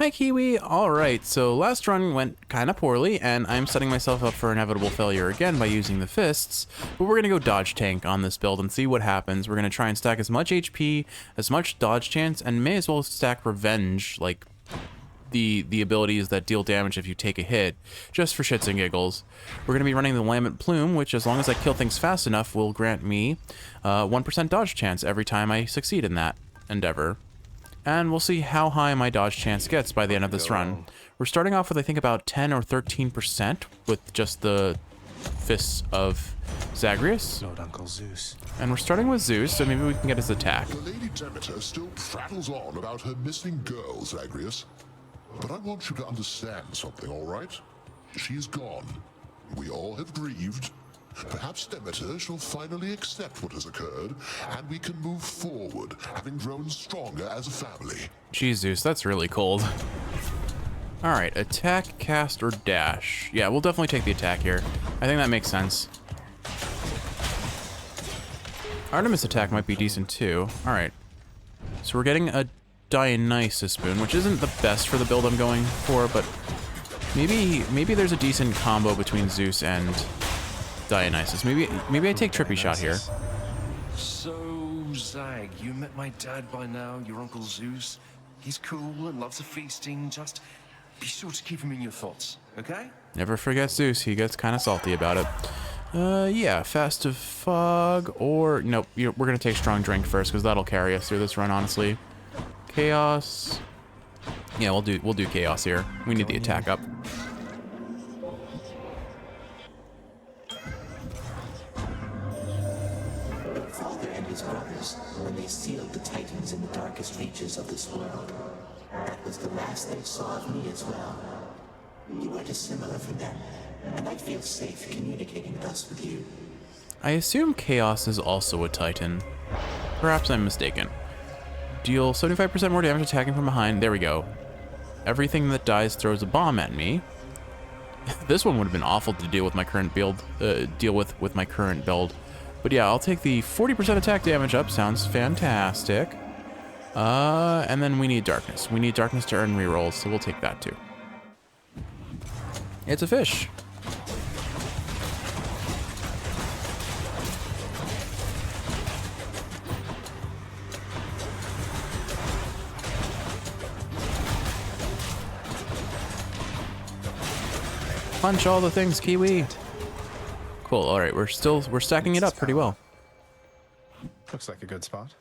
Hi, Kiwi. All right, so last run went kind of poorly, and I'm setting myself up for inevitable failure again by using the fists, but we're going to go dodge tank on this build and see what happens. We're going to try and stack as much HP, as much dodge chance, and may as well stack revenge, like the abilities that deal damage if you take a hit, just for shits and giggles. We're going to be running the Lambent Plume, which, as long as I kill things fast enough, will grant me 1% dodge chance every time I succeed in that endeavor. And we'll see how high my dodge chance gets by the end of this run. We're starting off with, I think, about 10 or 13% with just the Fists of Zagreus. Lord Uncle Zeus. And we're starting with Zeus, so maybe we can get his attack. The Lady Demeter still prattles on about her missing girl, Zagreus. But I want you to understand something, all right? She's gone. We all have grieved. Perhaps Demeter shall finally accept what has occurred, and we can move forward, having grown stronger as a family. Jeez, Zeus, that's really cold. Alright, attack, cast, or dash. Yeah, we'll definitely take the attack here. I think that makes sense. Artemis attack might be decent too. Alright. So we're getting a Dionysus boon, which isn't the best for the build I'm going for, but maybe there's a decent combo between Zeus and Dionysus. Maybe I take Trippy Shot here. So, Zag, you met my dad by now, your Uncle Zeus. He's cool and loves the feasting. Just be sure to keep him in your thoughts, okay? Never forget Zeus. He gets kind of salty about it. Yeah, Festive Fog, or nope. We're gonna take Strong Drink first because that'll carry us through this run, honestly. Chaos. Yeah, we'll do Chaos here. We need the attack up. Father and his brothers, when they sealed the Titans in the darkest reaches of this world, that was the last they saw of me as well. You are dissimilar from them, and I feel safe communicating thus with you. I assume Chaos is also a Titan. Perhaps I'm mistaken. Deal 75% more damage attacking from behind. There we go. Everything that dies throws a bomb at me. This one would have been awful to deal with my current build. With my current build. But yeah, I'll take the 40% attack damage up. Sounds fantastic. And then we need darkness. We need darkness to earn rerolls, so we'll take that too. It's a fish. Punch all the things, Kiwi. Cool. All right, we're stacking it up pretty well. Looks like a good spot.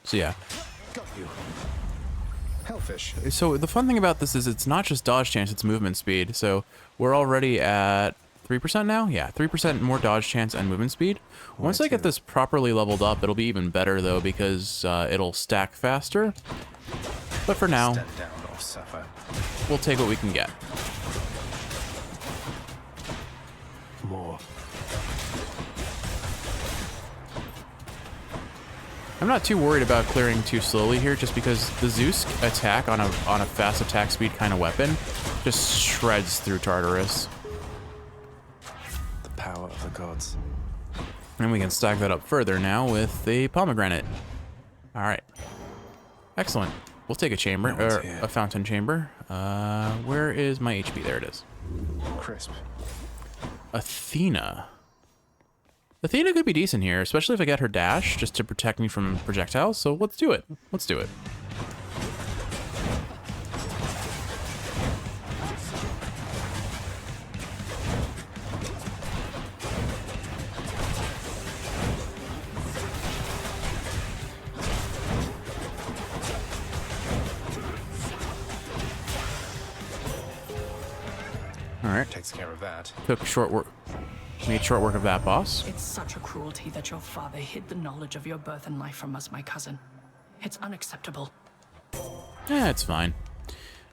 So yeah. Got you. Hellfish. So the fun thing about this is it's not just dodge chance, it's movement speed. So we're already at 3% now? Yeah, 3% more dodge chance and movement speed. Once I get this properly leveled up, it'll be even better though because it'll stack faster. But for now, Step down or suffer. we'll take what we can get. More. I'm not too worried about clearing too slowly here, just because the Zeus attack on a fast attack speed kind of weapon just shreds through Tartarus. The power of the gods. And we can stack that up further now with a pomegranate. All right, excellent. We'll take a chamber, or a fountain chamber. Where is my HP? There it is. Crisp. Athena. Athena could be decent here, especially if I get her dash, just to protect me from projectiles, so let's do it. Let's do it. Alright, Takes care of that. took short work. Made short work of that boss. It's such a cruelty that your father hid the knowledge of your birth and life from us, my cousin. It's unacceptable. Yeah, it's fine.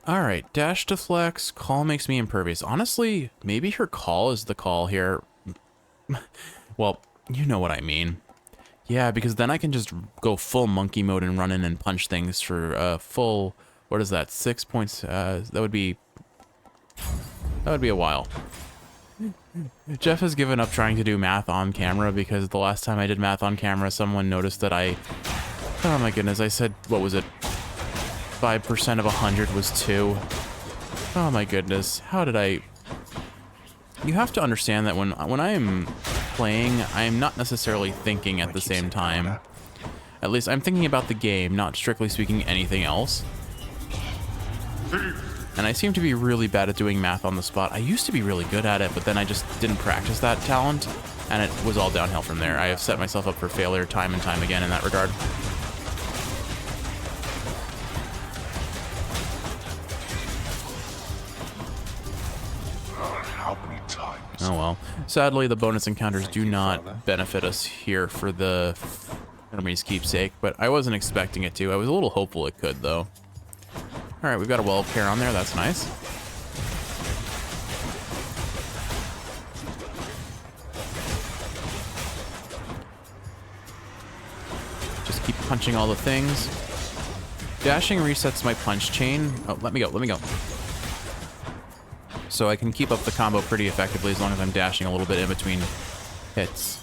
Alright, dash to flex, call makes me impervious. Honestly, maybe her call is the call here. Well, you know what I mean. Yeah, because then I can just go full monkey mode and run in and punch things for full, what is that, 6 points? That would be a while. Jeff has given up trying to do math on camera because the last time I did math on camera, someone noticed that oh my goodness, I said, what was it? 5% of 100 was 2. Oh my goodness. How did I... You have to understand that when I am playing, I am not necessarily thinking at the same time. At least I'm thinking about the game, not strictly speaking anything else. And I seem to be really bad at doing math on the spot. I used to be really good at it, but then I just didn't practice that talent, and it was all downhill from there. I have set myself up for failure time and time again in that regard. How many times? Oh well. Sadly, the bonus encounters do not benefit us here for the enemy's keepsake, but I wasn't expecting it to. I was a little hopeful it could, though. Alright, we've got a well of care on there. That's nice. Just keep punching all the things. Dashing resets my punch chain. Oh, let me go, let me go. So I can keep up the combo pretty effectively as long as I'm dashing a little bit in between hits.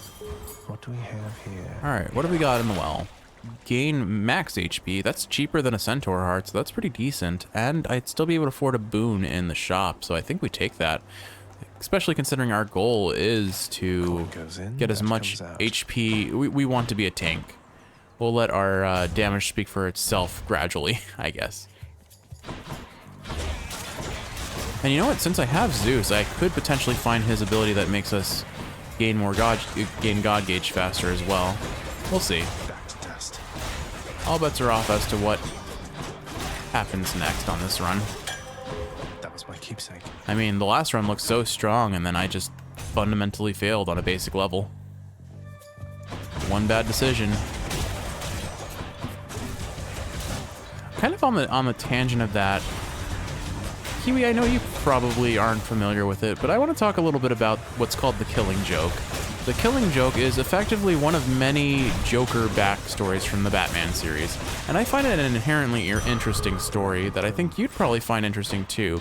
What do we have here? Alright, what do we got in the well? Gain max HP. That's cheaper than a Centaur Heart, so that's pretty decent. And I'd still be able to afford a boon in the shop, so I think we take that. Especially considering our goal is to get as much HP. We want to be a tank. We'll let our damage speak for itself gradually, I guess. And you know what? Since I have Zeus, I could potentially find his ability that makes us gain God gauge faster as well. We'll see. All bets are off as to what happens next on this run. That was my keepsake. I mean, the last run looked so strong, and then I just fundamentally failed on a basic level. One bad decision. Kind of on the tangent of that, Kiwi, I know you probably aren't familiar with it, but I want to talk a little bit about what's called the Killing Joke. The Killing Joke is effectively one of many Joker backstories from the Batman series, and I find it an inherently interesting story that I think you'd probably find interesting too.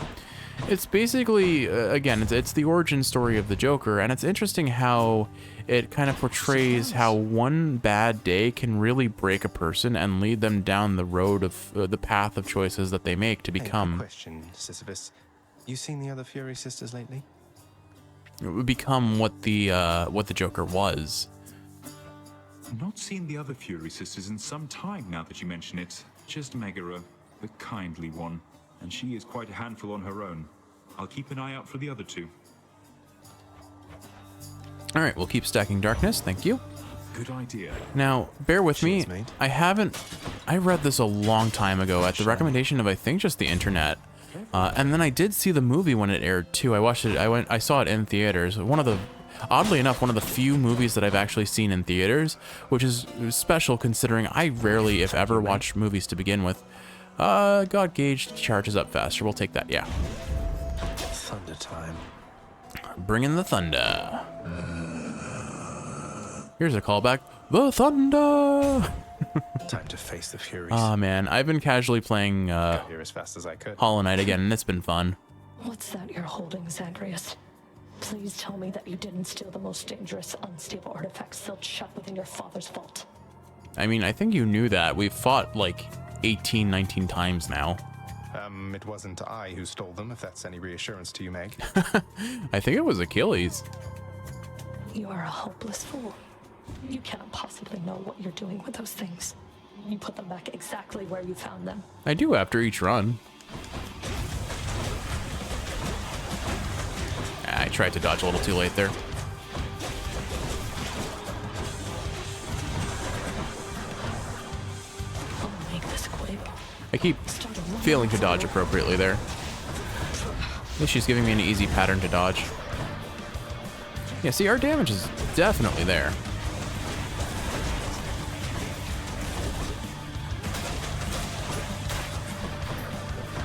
It's basically, again, it's the origin story of the Joker, and it's interesting how it kind of portrays how one bad day can really break a person and lead them down the road of the path of choices that they make to become. Question, Sisyphus. You seen the other Fury sisters lately? Become what the Joker was. I've not seen the other Fury sisters in some time now that you mention it. Just Megara, the kindly one. And she is quite a handful on her own. I'll keep an eye out for the other two. Alright, we'll keep stacking darkness, thank you. Good idea. Now, bear with me, Cheers, mate. I read this a long time ago at the recommendation of, I think, just the internet. And then I did see the movie when it aired too. I saw it in theaters. Oddly enough, one of the few movies that I've actually seen in theaters, which is special considering I rarely, if ever, watch movies to begin with. God Gauge charges up faster. We'll take that, yeah. Thunder time. Bring in the thunder. Here's a callback. The thunder! Time to face the Furies. Oh man, I've been casually playing Got here as fast as I could. Hollow Knight again, and it's been fun. What's that you're holding, Zagreus? Please tell me that you didn't steal the most dangerous, unstable artifact sealed shut within your father's vault. I mean, I think you knew that. We've fought like 18, 19 times now. It wasn't I who stole them, if that's any reassurance to you, Meg. I think it was Achilles. You are a hopeless fool. You cannot possibly know what you're doing with those things. You put them back exactly where you found them. I do after each run. I tried to dodge a little too late there. I'll make this quick. I keep failing to dodge appropriately there. At least she's giving me an easy pattern to dodge. Yeah, see, our damage is definitely there.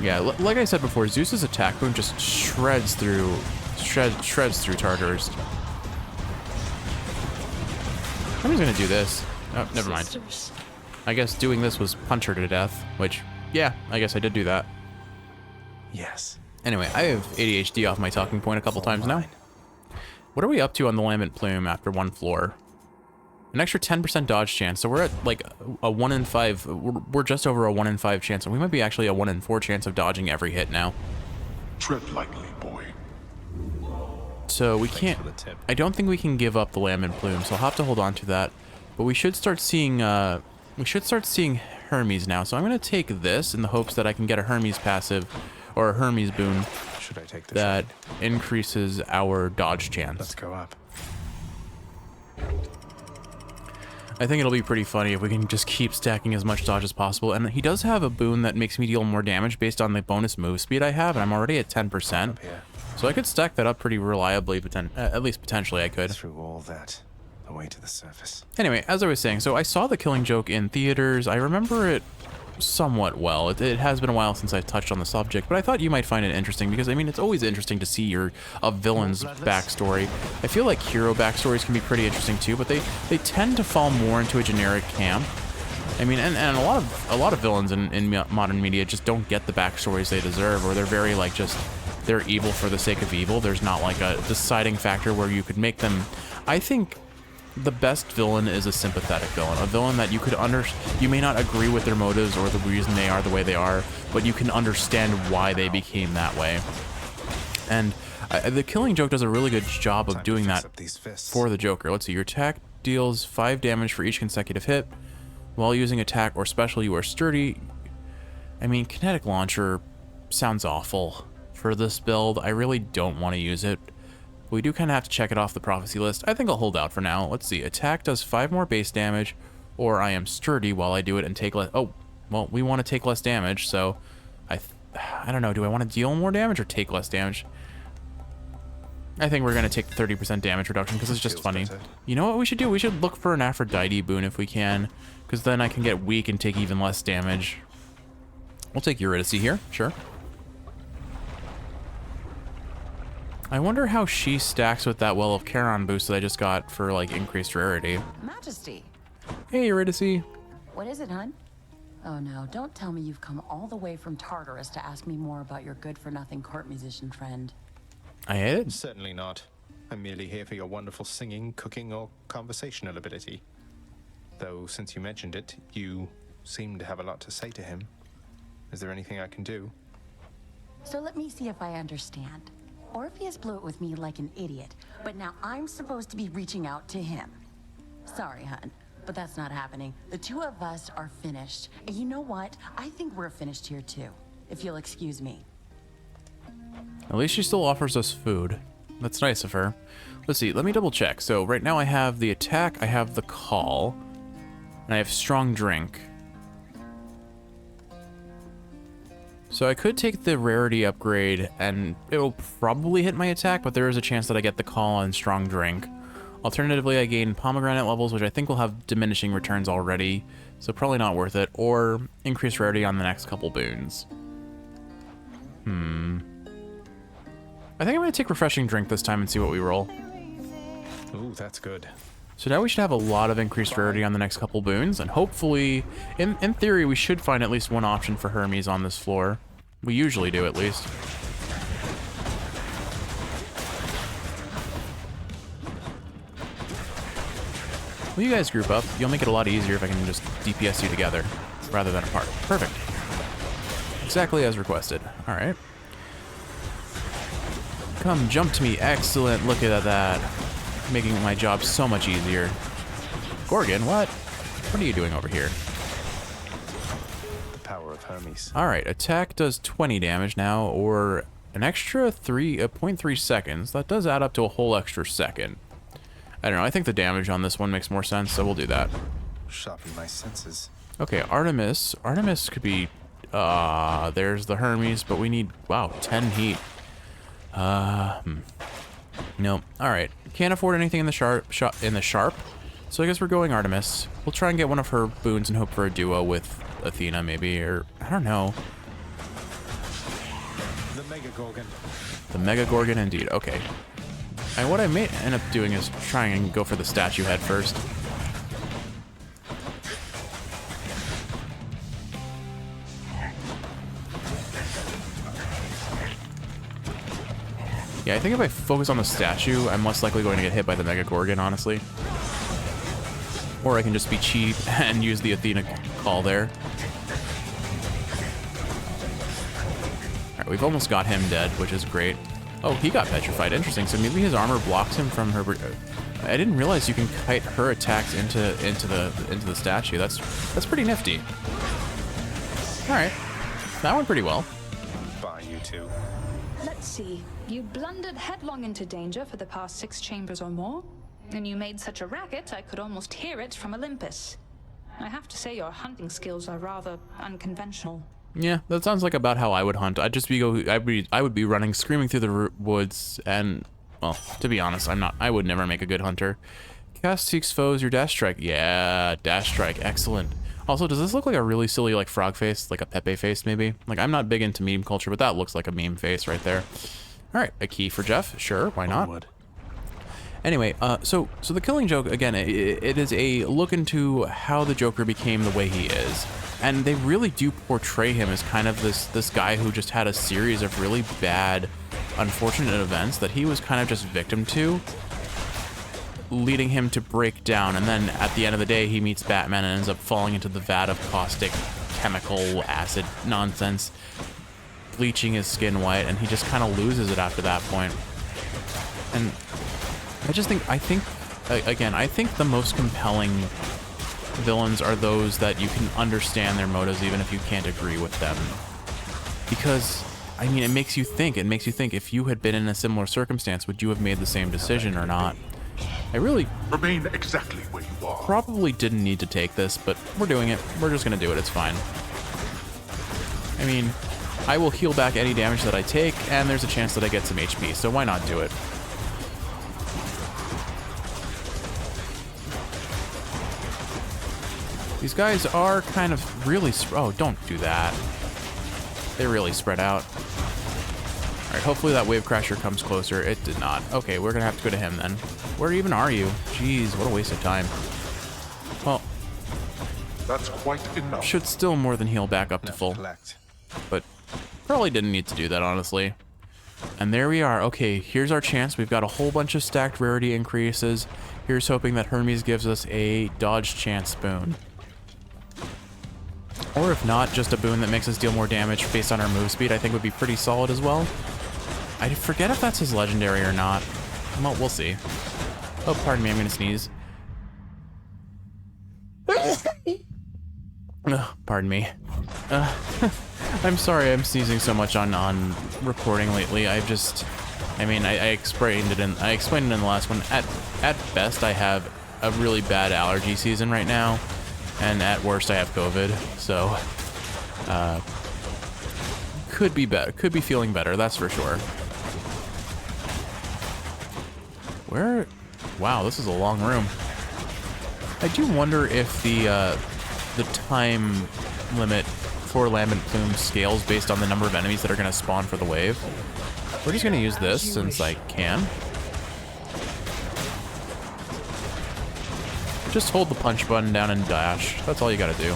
Yeah, like I said before, Zeus's attack boom just shreds through Tartarus. I'm just gonna do this. Oh, never mind. Sisters. I guess doing this was punch her to death, which, yeah, I guess I did do that. Yes. Anyway, I have ADHD off my talking point a couple times now. What are we up to on the Lambent Plume after one floor? An extra 10% dodge chance. So we're at like a 1 in 5. We're just over a 1 in 5 chance. And we might be actually a 1 in 4 chance of dodging every hit now. Tread lightly, boy. So we can't... for the tip. I don't think we can give up the lambent plume. So I'll have to hold on to that. But we should start seeing... Hermes now. So I'm going to take this in the hopes that I can get a Hermes passive or a Hermes boon Should I take the that shade? increases our dodge chance. Let's go up. I think it'll be pretty funny if we can just keep stacking as much dodge as possible. And he does have a boon that makes me deal more damage based on the bonus move speed I have, and I'm already at 10%. Up here. So I could stack that up pretty reliably, at least potentially I could. Through all that, away to the surface. Anyway, as I was saying, so I saw The Killing Joke in theaters. I remember it somewhat well. It has been a while since I've touched on the subject, but I thought you might find it interesting because, I mean, it's always interesting to see a villain's backstory. I feel like hero backstories can be pretty interesting too, but they tend to fall more into a generic camp. I mean, and a lot of villains in modern media just don't get the backstories they deserve, or they're very like just they're evil for the sake of evil. There's not like a deciding factor where you could make them. I think the best villain is a sympathetic villain, a villain that you may not agree with their motives or the reason they are the way they are, but you can understand why they became that way. And The Killing Joke does a really good job of doing that for the Joker. Let's see, your attack deals 5 damage for each consecutive hit. While using attack or special, you are sturdy. I mean, kinetic launcher sounds awful for this build. I really don't want to use it. We do kind of have to check it off the prophecy list. I think I'll hold out for now. Let's see. Attack does 5 more base damage, or I am sturdy while I do it and take less. Oh, well, we want to take less damage, so I don't know. Do I want to deal more damage or take less damage? I think we're going to take 30% damage reduction because it's just funny. You know what we should do? We should look for an Aphrodite boon if we can, because then I can get weak and take even less damage. We'll take Eurydice here. Sure. I wonder how she stacks with that Well of Charon boost that I just got for, like, increased rarity. Majesty. Hey, Eurydice. What is it, hun? Oh no, don't tell me you've come all the way from Tartarus to ask me more about your good-for-nothing court musician friend. I hate it. Certainly not. I'm merely here for your wonderful singing, cooking, or conversational ability. Though, since you mentioned it, you seem to have a lot to say to him. Is there anything I can do? So let me see if I understand. Orpheus blew it with me like an idiot, but now I'm supposed to be reaching out to him. Sorry, hun, but that's not happening. The two of us are finished. And you know what? I think we're finished here too, if you'll excuse me. At least she still offers us food. That's nice of her. Let's see, let me double check. So right now I have the attack, I have the call, and I have strong drink. So I could take the rarity upgrade and it'll probably hit my attack, but there is a chance that I get the call on strong drink. Alternatively, I gain pomegranate levels, which I think will have diminishing returns already, so probably not worth it, or increase rarity on the next couple boons. I think I'm going to take refreshing drink this time and see what we roll. Ooh, that's good. So now we should have a lot of increased rarity on the next couple boons, and hopefully, in theory, we should find at least one option for Hermes on this floor. We usually do, at least. Will you guys group up? You'll make it a lot easier if I can just DPS you together, rather than apart. Perfect. Exactly as requested. Alright. Come jump to me. Excellent. Look at that. Making my job so much easier. Gorgon, what? What are you doing over here? The power of Hermes. Alright, attack does 20 damage now, or an extra 0.3 seconds. That does add up to a whole extra second. I don't know, I think the damage on this one makes more sense, so we'll do that. Sharpen my senses. Okay, Artemis. Artemis could be... there's the Hermes, but we need... Wow, 10 heat. No. Alright. Can't afford anything in the sharp. So I guess we're going Artemis. We'll try and get one of her boons and hope for a duo with Athena, maybe, or... I don't know. The Mega Gorgon. The Mega Gorgon, indeed. Okay. And what I may end up doing is trying and go for the statue head first. Yeah, I think if I focus on the statue, I'm less likely going to get hit by the Mega Gorgon, honestly. Or I can just be cheap and use the Athena call there. Alright, we've almost got him dead, which is great. Oh, he got petrified. Interesting. So maybe his armor blocks him from her. I didn't realize you can kite her attacks into the statue. That's pretty nifty. All right, that went pretty well. Bye, you two. Let's see. You blundered headlong into danger for the past 6 chambers or more, and you made such a racket I could almost hear it from Olympus. I have to say your hunting skills are rather unconventional. Yeah, that sounds like about how I would hunt. I would be running, screaming through the woods, and well, to be honest, I would never make a good hunter. Cast seeks foes, your dash strike. Yeah, dash strike, excellent. Also, does this look like a really silly like frog face, like a Pepe face maybe? Like I'm not big into meme culture, but that looks like a meme face right there. All right, a key for Jeff, sure, why not? Anyway, so the Killing Joke, again, it is a look into how the Joker became the way he is. And they really do portray him as kind of this guy who just had a series of really bad, unfortunate events that he was kind of just victim to, leading him to break down. And then at the end of the day, he meets Batman and ends up falling into the vat of caustic chemical acid nonsense, bleaching his skin white, and he just kind of loses it after that point. And I think the most compelling villains are those that you can understand their motives even if you can't agree with them. Because, I mean, it makes you think. It makes you think, if you had been in a similar circumstance, would you have made the same decision or not? I really... Remain exactly where you are. Probably didn't need to take this, but we're doing it. We're just gonna do it. It's fine. I mean, I will heal back any damage that I take, and there's a chance that I get some HP, so why not do it? These guys are kind of really... Oh, don't do that. They really spread out. Alright, hopefully that Wave Crasher comes closer. It did not. Okay, we're gonna have to go to him then. Where even are you? Jeez, what a waste of time. Well... That's quite enough. Should still more than heal back up to full. But probably didn't need to do that, honestly. And there we are. Okay, here's our chance. We've got a whole bunch of stacked rarity increases. Here's hoping that Hermes gives us a dodge chance boon. Or if not, just a boon that makes us deal more damage based on our move speed, I think would be pretty solid as well. I forget if that's his legendary or not. Well, we'll see. Oh, pardon me, I'm gonna sneeze. Pardon me. I'm sorry I'm sneezing so much on recording lately. I explained it in the last one. At best, I have a really bad allergy season right now. And at worst, I have COVID, so could be better. Could be feeling better, that's for sure. Where? Wow, this is a long room. I do wonder if the time limit for Lambent Plume scales based on the number of enemies that are going to spawn for the wave. We're just going to use this since I can. Just hold the punch button down and dash. That's all you gotta do.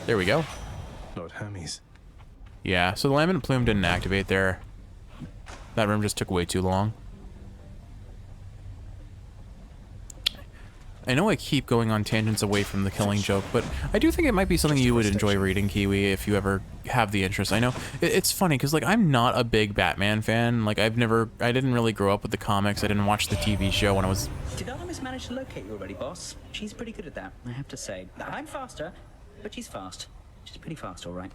There we go. Lord Hermes. Yeah, so the Lambent Plume didn't activate there. That room just took way too long. I know I keep going on tangents away from the Killing Joke, but I do think it might be something you would enjoy reading, Kiwi, if you ever have the interest. I know it's funny because, like, I'm not a big Batman fan. Like, I didn't really grow up with the comics. I didn't watch the TV show when I was... Did Artemis manage to locate you already, boss? She's pretty good at that, I have to say. I'm faster, but she's fast. She's pretty fast, all right.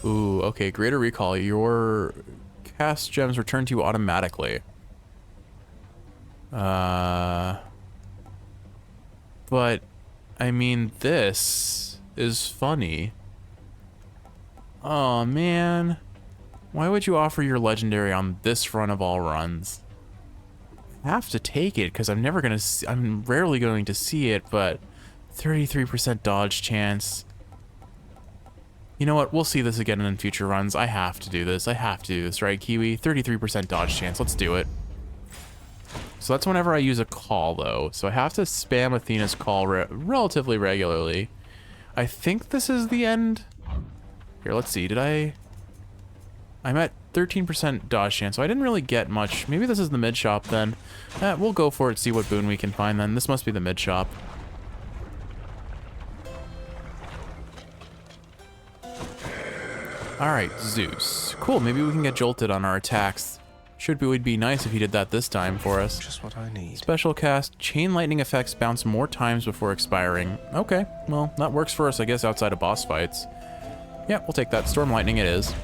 Ooh, okay, greater recall. Your cast gems return to you automatically. But, I mean, this is funny. Oh, man. Why would you offer your legendary on this run of all runs? I have to take it, because I'm rarely going to see it, but 33% dodge chance. You know what? We'll see this again in future runs. I have to do this. I have to do this, right, Kiwi? 33% dodge chance. Let's do it. So that's whenever I use a call, though. So I have to spam Athena's call relatively regularly. I think this is the end. Here, let's see. I'm at 13% dodge chance, so I didn't really get much. Maybe this is the mid shop then. We'll go for it, see what boon we can find then. This must be the mid shop. Alright, Zeus. Cool, maybe we can get jolted on our attacks. Would be nice if he did that this time for us. Just what I need. Special cast, chain lightning effects bounce more times before expiring. Okay, well, that works for us, I guess, outside of boss fights. Yeah, we'll take that. Storm lightning it is.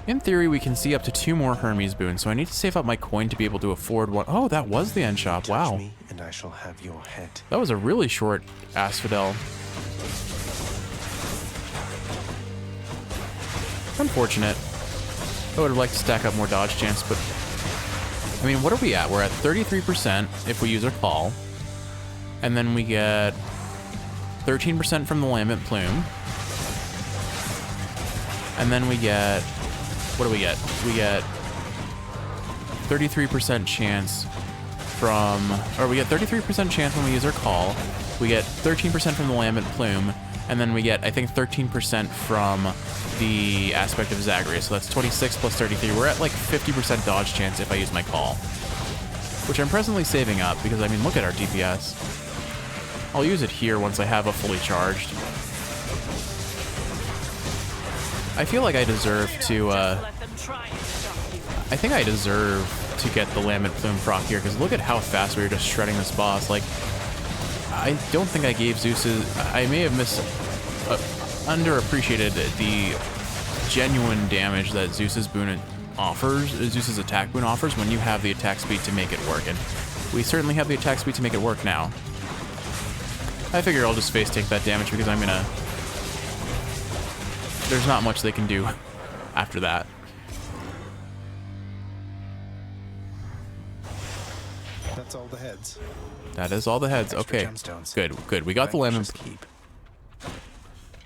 In theory, we can see up to 2 more Hermes boons, so I need to save up my coin to be able to afford one. Oh, that was the end shop. Wow. Me and I shall have your head. That was a really short asphodel. Unfortunate. I would have liked to stack up more dodge chance, but I mean, what are we at? We're at 33% if we use our call. And then we get 13% from the lambent plume. And then we get, what do we get? We get 33% chance from, or we get 33% chance when we use our call. We get 13% from the lambent plume. And then we get, I think, 13% from the aspect of Zagreus. So that's 26 plus 33. We're at like 50% dodge chance if I use my call. Which I'm presently saving up because, I mean, look at our DPS. I'll use it here once I have a fully charged. I feel like I deserve to, I think I deserve to get the Lambent Plume proc here because look at how fast we were just shredding this boss. Like, I don't think I gave Zeus's... I may have underappreciated the genuine damage that Zeus's boon offers, Zeus's attack boon offers when you have the attack speed to make it work, and we certainly have the attack speed to make it work now. I figure I'll just face take that damage because I'm gonna... There's not much they can do after that. That's all the heads. That is all the heads. Okay. Good, good. We got the lambent.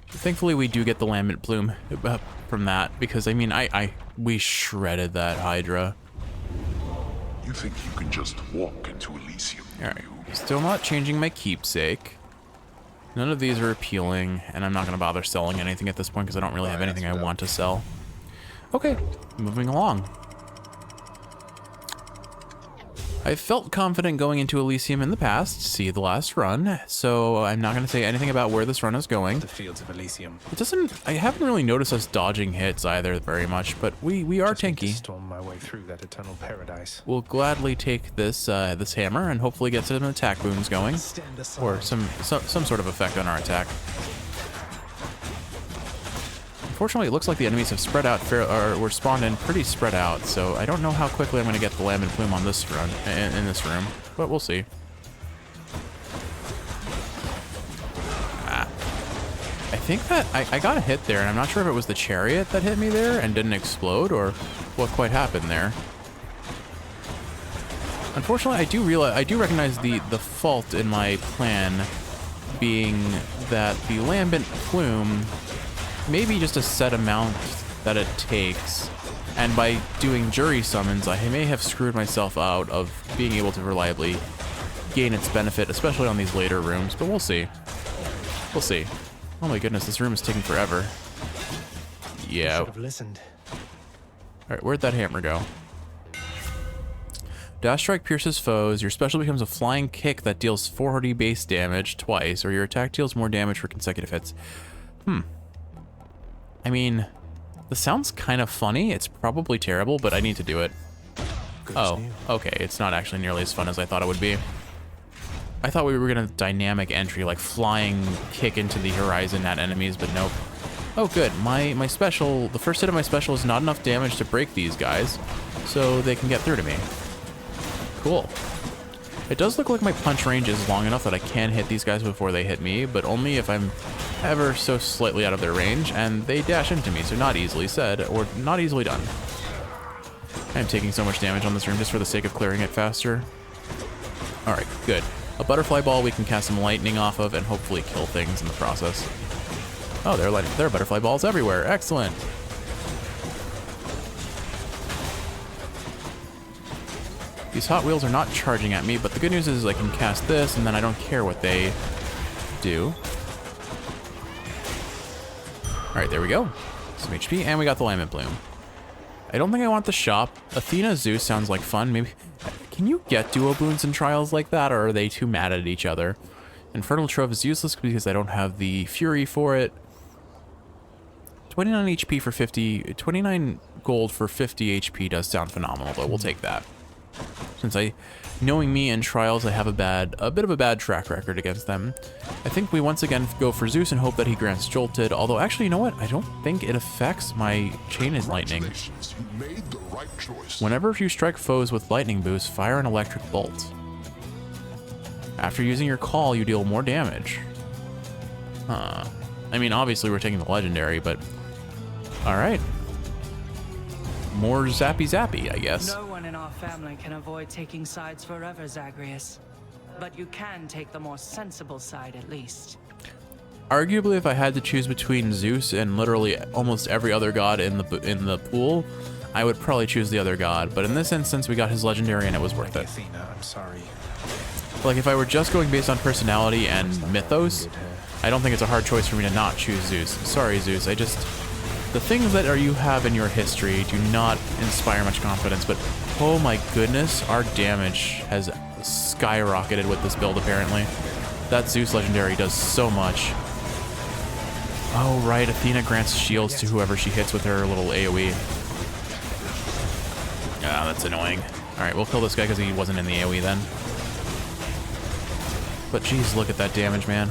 Thankfully, we do get the lambent plume from that because I mean, we shredded that Hydra. You think you can just walk into Elysium? All right. Still not changing my keepsake. None of these are appealing, and I'm not going to bother selling anything at this point because I don't really have anything I want to sell. Okay, moving along. I felt confident going into Elysium in the past, see the last run, so I'm not going to say anything about where this run is going. The fields of Elysium. It doesn't, I haven't really noticed us dodging hits either very much, but we are tanky. Storm my way through that eternal paradise. We'll gladly take this this hammer and hopefully get some attack boons going, or some sort of effect on our attack. Unfortunately, it looks like the enemies have spread out, or were spawned in pretty spread out, so I don't know how quickly I'm going to get the lambent plume on this run, in this room, but we'll see. I think that I got a hit there, and I'm not sure if it was the chariot that hit me there and didn't explode, or what quite happened there. Unfortunately, I do recognize the fault in my plan being that the lambent plume maybe just a set amount that it takes, and by doing jury summons I may have screwed myself out of being able to reliably gain its benefit, especially on these later rooms, but we'll see. We'll see. Oh my goodness, this room is taking forever. Yeah. Should have listened. Alright, where'd that hammer go? Dash strike pierces foes. Your special becomes a flying kick that deals 400 base damage twice, or your attack deals more damage for consecutive hits. I mean, this sounds kind of funny. It's probably terrible, but I need to do it. Oh, okay. It's not actually nearly as fun as I thought it would be. I thought we were gonna dynamic entry, like flying kick into the horizon at enemies, but nope. Oh, good. My special, the first hit of my special is not enough damage to break these guys, so they can get through to me. Cool. It does look like my punch range is long enough that I can hit these guys before they hit me, but only if I'm ever so slightly out of their range, and they dash into me, so not easily said, or not easily done. I'm taking so much damage on this room just for the sake of clearing it faster. Alright, good. A butterfly ball we can cast some lightning off of and hopefully kill things in the process. Oh, there are butterfly balls everywhere. Excellent. These Hot Wheels are not charging at me, but the good news is I can cast this, and then I don't care what they do. Alright, there we go. some HP, and we got the Lament Bloom. I don't think I want the shop. Athena Zeus sounds like fun. Maybe. Can you get duo boons in trials like that, or are they too mad at each other? Infernal Trove is useless because I don't have the Fury for it. 29 HP for 50, 29 gold for 50 HP does sound phenomenal, but we'll take that. Since knowing me in trials, I have a bit of a bad track record against them. I think we once again go for Zeus and hope that he grants Jolted, although actually, you know what? I don't think it affects my Chain is Lightning. You made the right choice. Whenever you strike foes with Lightning Boost, fire an Electric Bolt. After using your call, you deal more damage. Huh. I mean, obviously we're taking the Legendary, but... Alright. More zappy, I guess. No one in our family can avoid taking sides forever, Zagreus. But you can take the more sensible side at least. Arguably, if I had to choose between Zeus and literally almost every other god in the pool, I would probably choose the other god. But in this instance, we got his legendary and it was worth it. Athena, I'm sorry. Like, if I were just going based on personality and mythos, I don't think it's a hard choice for me to not choose Zeus. Sorry, Zeus. The things that you have in your history do not inspire much confidence, but oh my goodness, our damage has skyrocketed with this build, apparently. That Zeus legendary does so much. Oh, right, Athena grants shields to whoever she hits with her little AoE. Ah, that's annoying. Alright, we'll kill this guy because he wasn't in the AoE then. But geez, look at that damage, man.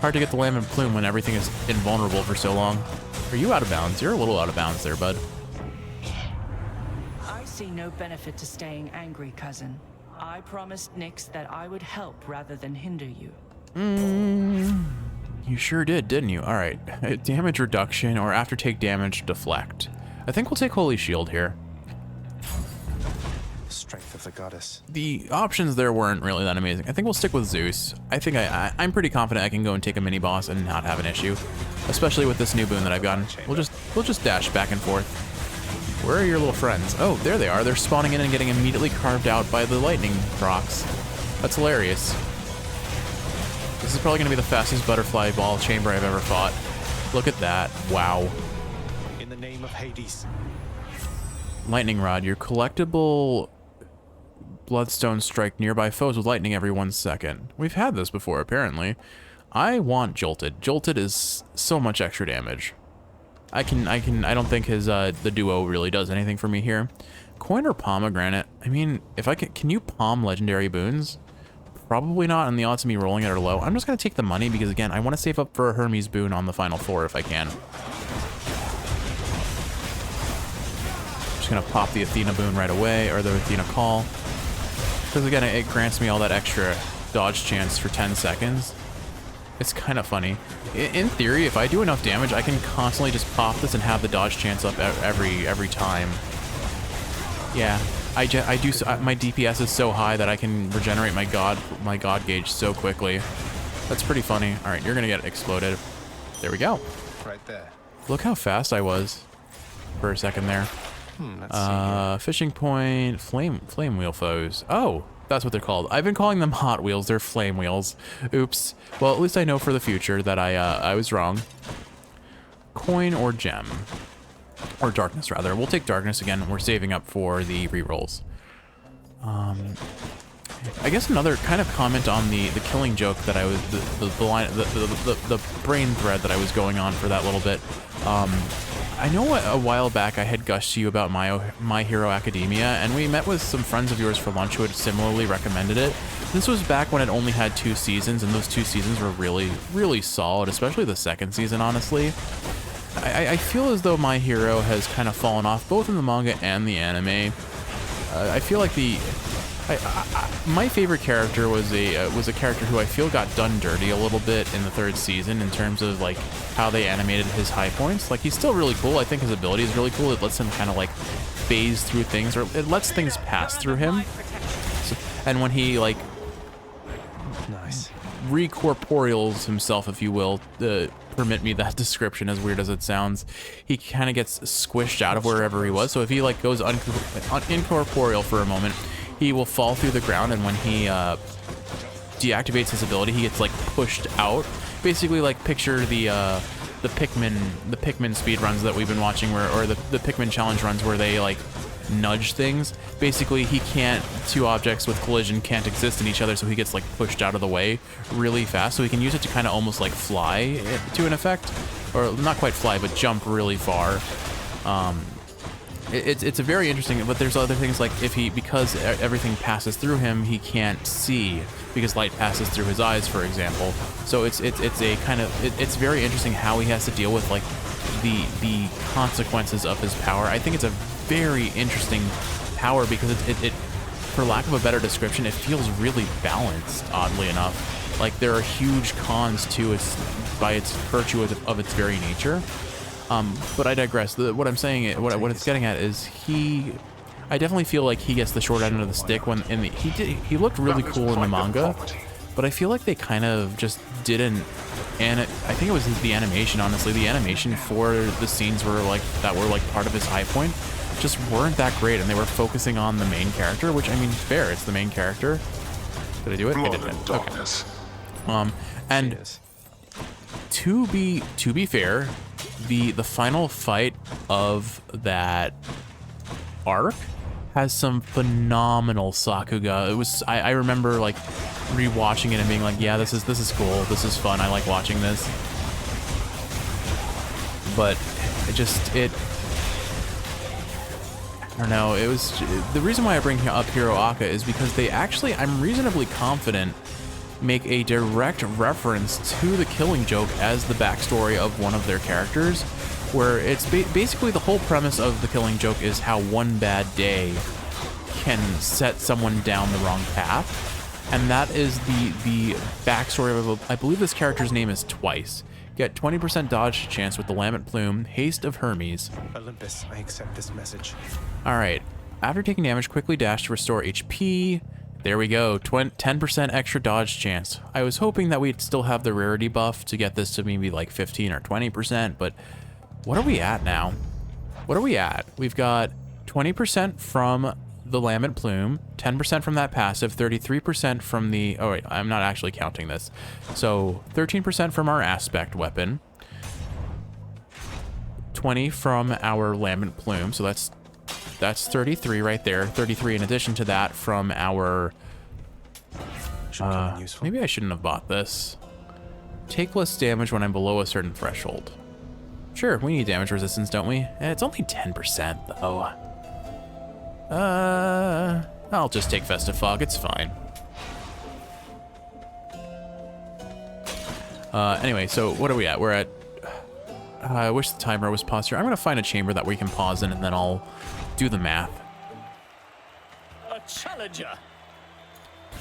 Hard to get the Lament Plume when everything is invulnerable for so long. Are you out of bounds? You're a little out of bounds there, bud. I see no benefit to staying angry, cousin. I promised Nyx that I would help rather than hinder you. You sure did, didn't you? Alright. Damage reduction or after take damage, deflect. I think we'll take Holy Shield here. Strength of the goddess. The options there weren't really that amazing. I think we'll stick with Zeus. I think I'm pretty confident I can go and take a mini boss and not have an issue, especially with this new boon that I've gotten. We'll just dash back and forth. Where are your little friends? Oh, there they are. They're spawning in and getting immediately carved out by the lightning procs. That's hilarious. This is probably going to be the fastest butterfly ball chamber I've ever fought. Look at that. Wow. In the name of Hades. Lightning Rod. Your collectible bloodstones strike nearby foes with lightning every 1 second. We've had this before, apparently. I want Jolted. Jolted is so much extra damage. I don't think his, the duo really does anything for me here. Coin or Pomegranate? I mean, if I can you palm legendary boons? Probably not, and the odds of me rolling it are low. I'm just gonna take the money because, again, I want to save up for a Hermes boon on the final 4 if I can. Just gonna pop the Athena boon right away, or the Athena call. Because again, it grants me all that extra dodge chance for 10 seconds. It's kind of funny. In theory, if I do enough damage, I can constantly just pop this and have the dodge chance up every time. Yeah, I do. My DPS is so high that I can regenerate my god gauge so quickly. That's pretty funny. All right, you're gonna get exploded. There we go. Right there. Look how fast I was for a second there. Let's see. Fishing point, flame wheel foes. Oh, that's what they're called. I've been calling them Hot Wheels. They're flame wheels. Oops. Well, at least I know for the future that I was wrong. Coin or gem, or darkness rather. We'll take darkness again. We're saving up for the rerolls. I guess another kind of comment on the killing joke that I was the brain thread that I was going on for that little bit. I know a while back I had gushed to you about My Hero Academia, and we met with some friends of yours for lunch who had similarly recommended it. This was back when it only had 2 seasons, and those 2 seasons were really, really solid, especially the second season, honestly. I feel as though My Hero has kind of fallen off, both in the manga and the anime. I feel like my favorite character was a character who I feel got done dirty a little bit in the 3rd season in terms of like how they animated his high points. Like, he's still really cool. I think his ability is really cool. It lets him kind of like phase through things, or it lets things pass through him. So, and when he like recorporeals himself, if you will, permit me that description, as weird as it sounds, he kind of gets squished out of wherever he was. So if he like goes incorporeal for a moment, he will fall through the ground, and when he deactivates his ability, he gets like pushed out, basically like picture the Pikmin speed runs that we've been watching, or the Pikmin challenge runs where they like nudge things. Basically, he can't, two objects with collision can't exist in each other, so he gets like pushed out of the way really fast, so he can use it to kind of almost like fly to an effect, or not quite fly, but jump really far. It's a very interesting, but there's other things like because everything passes through him, he can't see because light passes through his eyes, for example. So it's a kind of, it's very interesting how he has to deal with like the consequences of his power. I think it's a very interesting power because it for lack of a better description, it feels really balanced, oddly enough. Like there are huge cons to it by its virtue of its very nature. But I digress. What I'm saying, what it's getting at is I definitely feel like he gets the short end of the stick when he looked really cool in the manga, but I feel like they kind of just didn't, and I think it was the animation, honestly. The animation for the scenes that were part of his high point just weren't that great, and they were focusing on the main character, which, I mean, fair, it's the main character. Did I do it? I did it. Okay. And to be fair, the final fight of that arc has some phenomenal Sakuga. It was, I remember like rewatching it and being like, yeah, this is cool, this is fun, I like watching this. But I don't know, it was, the reason why I bring up Hiro Aka is because they actually, I'm reasonably confident, make a direct reference to the Killing Joke as the backstory of one of their characters, where it's basically the whole premise of the Killing Joke is how one bad day can set someone down the wrong path, and that is the backstory of, I believe this character's name is Twice. Get 20% dodge chance with the Lament Plume, Haste of Hermes. Olympus, I accept this message. Alright, after taking damage, quickly dash to restore HP. There we go, 10% extra dodge chance. I was hoping that we'd still have the rarity buff to get this to maybe like 15 or 20%, but what are we at now? What are we at? We've got 20% from the Lament Plume, 10% from that passive, 33% from the, oh wait, I'm not actually counting this. So 13% from our aspect weapon, 20 from our Lament Plume, so that's 33 right there. 33 in addition to that from our, maybe I shouldn't have bought this. Take less damage when I'm below a certain threshold. Sure, we need damage resistance, don't we? It's only 10% though. I'll just take Festive Fog, it's fine. Anyway, so what are we at? We're at, I wish the timer was paused here. I'm gonna find a chamber that we can pause in and then I'll do the math. A challenger!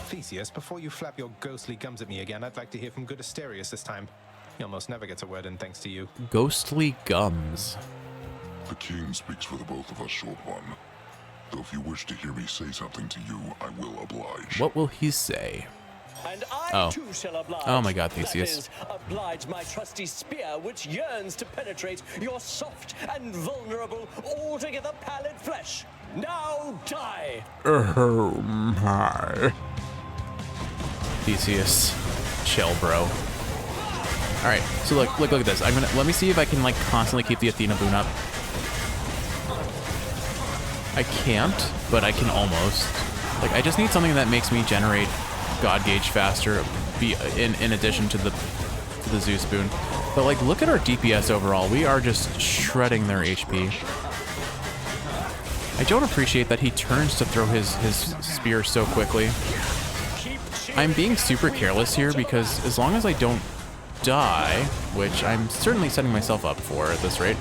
Theseus, before you flap your ghostly gums at me again, I'd like to hear from good Asterius this time. He almost never gets a word in thanks to you. Ghostly gums. The king speaks for the both of us, Short One. Though if you wish to hear me say something to you, I will oblige. What will he say? And I too shall oblige. Oh my god, Theseus. That is, oblige my trusty spear, which yearns to penetrate your soft and vulnerable, altogether pallid flesh. Now die! Oh my. Theseus, chill, bro. All right, so look at this. Let me see if I can like constantly keep the Athena boon up. I can't, but I can almost. Like, I just need something that makes me generate God Gauge faster, in addition to the Zeus boon. But like, look at our DPS overall. We are just shredding their HP. I don't appreciate that he turns to throw his spear so quickly. I'm being super careless here because as long as I don't die, which I'm certainly setting myself up for at this rate.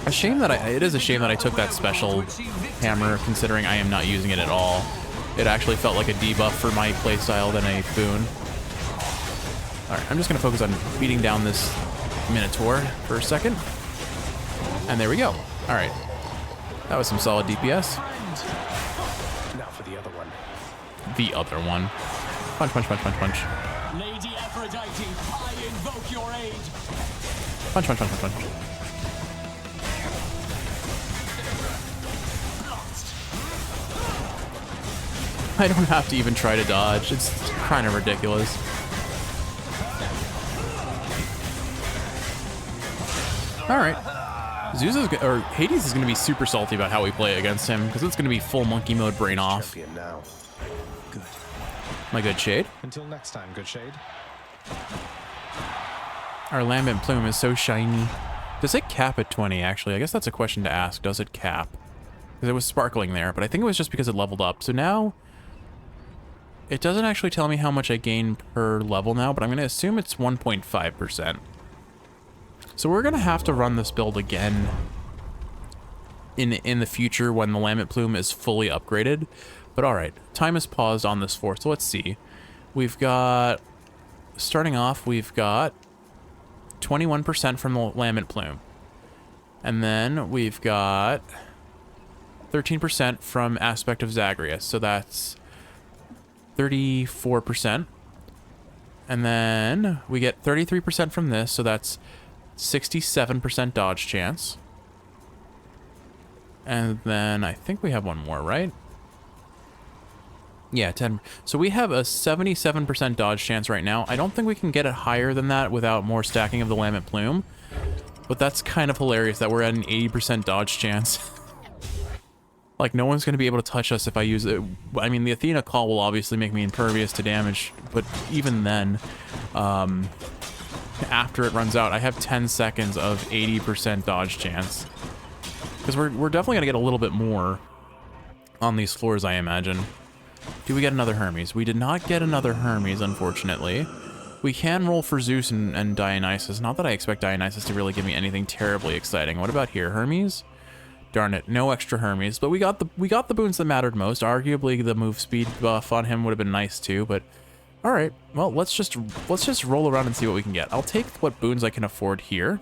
It is a shame that I took that special hammer, considering I am not using it at all. It actually felt like a debuff for my playstyle than a boon. Alright, I'm just gonna focus on beating down this Minotaur for a second. And there we go. Alright. That was some solid DPS. Now for the other one. The other one. Punch, punch, punch, punch, punch. Lady Aphrodite, I invoke your aid. Punch, punch, punch, punch, punch. I don't have to even try to dodge. It's kind of ridiculous. All right. Zeus is, or Hades is going to be super salty about how we play against him because it's going to be full monkey mode brain off. Now. Good. My good shade. Until next time, good shade. Our lambent plume is so shiny. Does it cap at 20, actually? I guess that's a question to ask. Does it cap? Because it was sparkling there, but I think it was just because it leveled up. So now, it doesn't actually tell me how much I gain per level now, but I'm going to assume it's 1.5%. So we're going to have to run this build again in the future when the lambent plume is fully upgraded. But all right, time is paused on this force, so let's see. We've got, starting off, we've got 21% from the lambent plume. And then we've got 13% from aspect of Zagreus, so that's 34%. And then we get 33% from this, so that's 67% dodge chance. And then I think we have one more, right? Yeah, 10. So we have a 77% dodge chance right now. I don't think we can get it higher than that without more stacking of the lambent plume. But that's kind of hilarious that we're at an 80% dodge chance. Like, no one's going to be able to touch us if I use it. I mean, the Athena call will obviously make me impervious to damage. But even then, after it runs out, I have 10 seconds of 80% dodge chance. Because we're definitely going to get a little bit more on these floors, I imagine. Do we get another Hermes? We did not get another Hermes, unfortunately. We can roll for Zeus and Dionysus. Not that I expect Dionysus to really give me anything terribly exciting. What about here? Hermes? Darn it, no extra Hermes. But we got the boons that mattered most. Arguably, the move speed buff on him would have been nice too. But all right, well, let's just roll around and see what we can get. I'll take what boons I can afford here.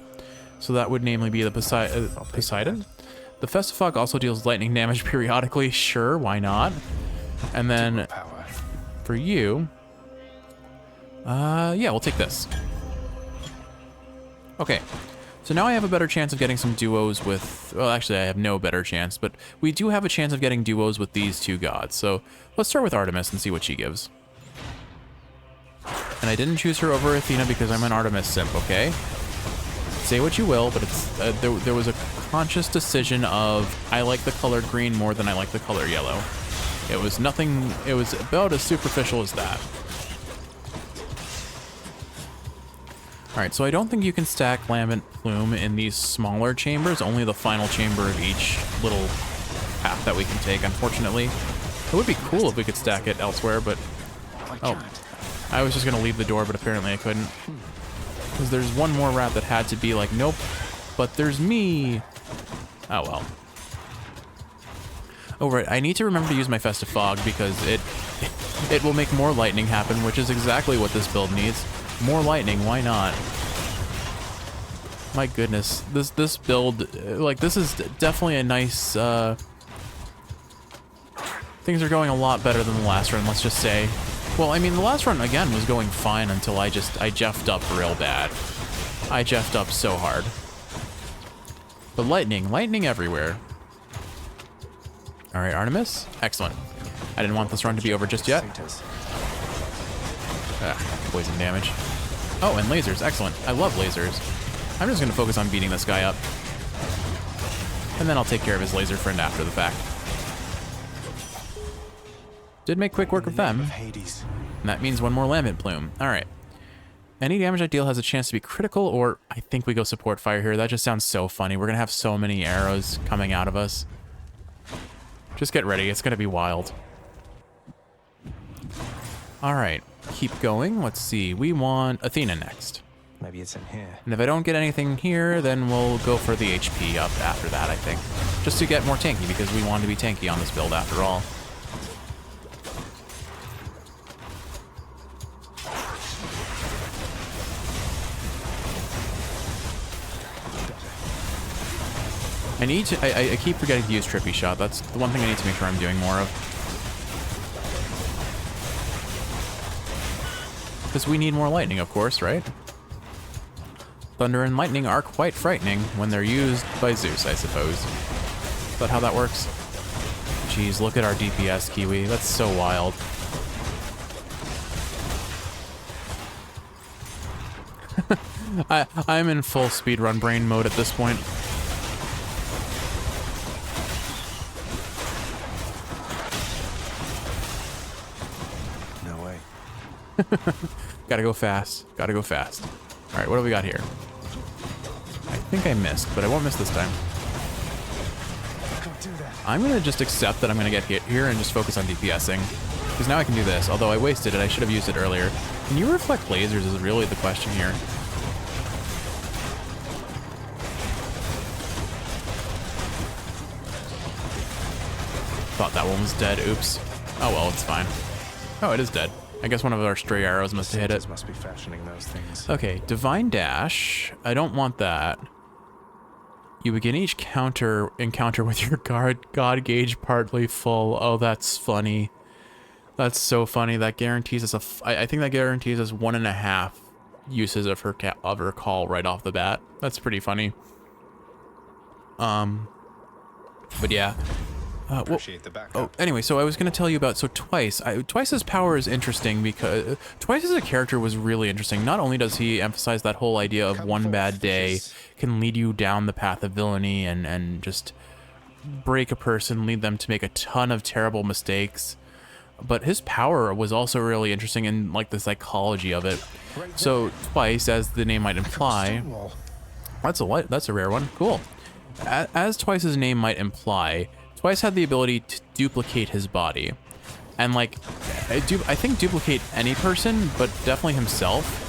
So that would namely be the Poseidon. The Festifog also deals lightning damage periodically. Sure, why not? And then for you, yeah, we'll take this. Okay, so now I have a better chance of getting some duos with, well, actually I have no better chance, but we do have a chance of getting duos with these two gods. So let's start with Artemis and see what she gives. And I didn't choose her over Athena because I'm an Artemis simp, okay? Say what you will, but it's there was a conscious decision of I like the color green more than I like the color yellow. It was nothing, it was about as superficial as that. Alright, so I don't think you can stack lambent plume in these smaller chambers, only the final chamber of each little path that we can take, unfortunately. It would be cool if we could stack it elsewhere, but... Oh, I was just going to leave the door, but apparently I couldn't. Because there's one more rat that had to be like, nope, but there's me. Oh well. Oh right, I need to remember to use my Festive Fog because it will make more lightning happen, which is exactly what this build needs. More lightning, why not? My goodness, this build, like, this is definitely a nice, things are going a lot better than the last run, let's just say. Well, I mean, the last run, again, was going fine until I jeffed up real bad. I jeffed up so hard. But lightning everywhere. All right, Artemis, excellent. I didn't want this run to be over just yet. Poison damage. Oh, and lasers, excellent. I love lasers. I'm just gonna focus on beating this guy up. And then I'll take care of his laser friend after the fact. Did make quick work of them. And that means one more lambent plume. All right. Any damage I deal has a chance to be critical, or I think we go support fire here. That just sounds so funny. We're gonna have so many arrows coming out of us. Just get ready, it's gonna be wild. All right, keep going. Let's see, we want Athena next. Maybe it's in here. And if I don't get anything here, then we'll go for the HP up after that, I think. Just to get more tanky, because we want to be tanky on this build after all. I keep forgetting to use Trippy Shot. That's the one thing I need to make sure I'm doing more of. Because we need more lightning, of course, right? Thunder and lightning are quite frightening when they're used by Zeus, I suppose. Is that how that works? Jeez, look at our DPS, Kiwi. That's so wild. I'm in full speedrun brain mode at this point. No way. Gotta go fast. Gotta go fast. All right, what do we got here? I think I missed, but I won't miss this time. I'm gonna just accept that I'm gonna get hit here and just focus on DPSing. Because now I can do this, although I wasted it. I should have used it earlier. Can you reflect lasers is really the question here. Thought that one was dead. Oops. Oh well, it's fine. Oh, it is dead. I guess one of our stray arrows must have hit it. Must be fashioning those things. Okay, Divine Dash. I don't want that. You begin each encounter with your God gauge partly full. Oh, that's funny. That's so funny. That guarantees us I think that guarantees us 1.5 uses of her call right off the bat. That's pretty funny. But yeah. Appreciate the backup. Anyway, so I was going to tell you about, Twice's power is interesting because Twice as a character was really interesting. Not only does he emphasize that whole idea of one bad day can lead you down the path of villainy and just break a person, lead them to make a ton of terrible mistakes, but his power was also really interesting in like the psychology of it. So Twice, as the name might imply, that's a rare one. Cool. As Twice's name might imply, Twice had the ability to duplicate his body, and like, I think duplicate any person, but definitely himself.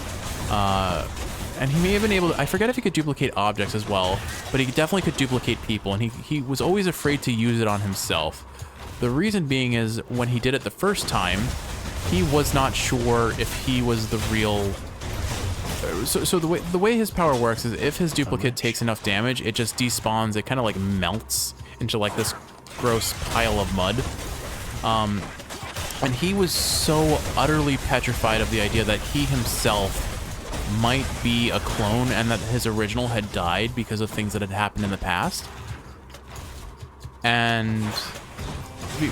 And he may have been able to, I forget if he could duplicate objects as well, but he definitely could duplicate people, and he was always afraid to use it on himself. The reason being is when he did it the first time, he was not sure if he was the real. So the way his power works is if his duplicate takes enough damage, it just despawns. It kind of like melts into like this gross pile of mud. And he was so utterly petrified of the idea that he himself might be a clone and that his original had died because of things that had happened in the past. And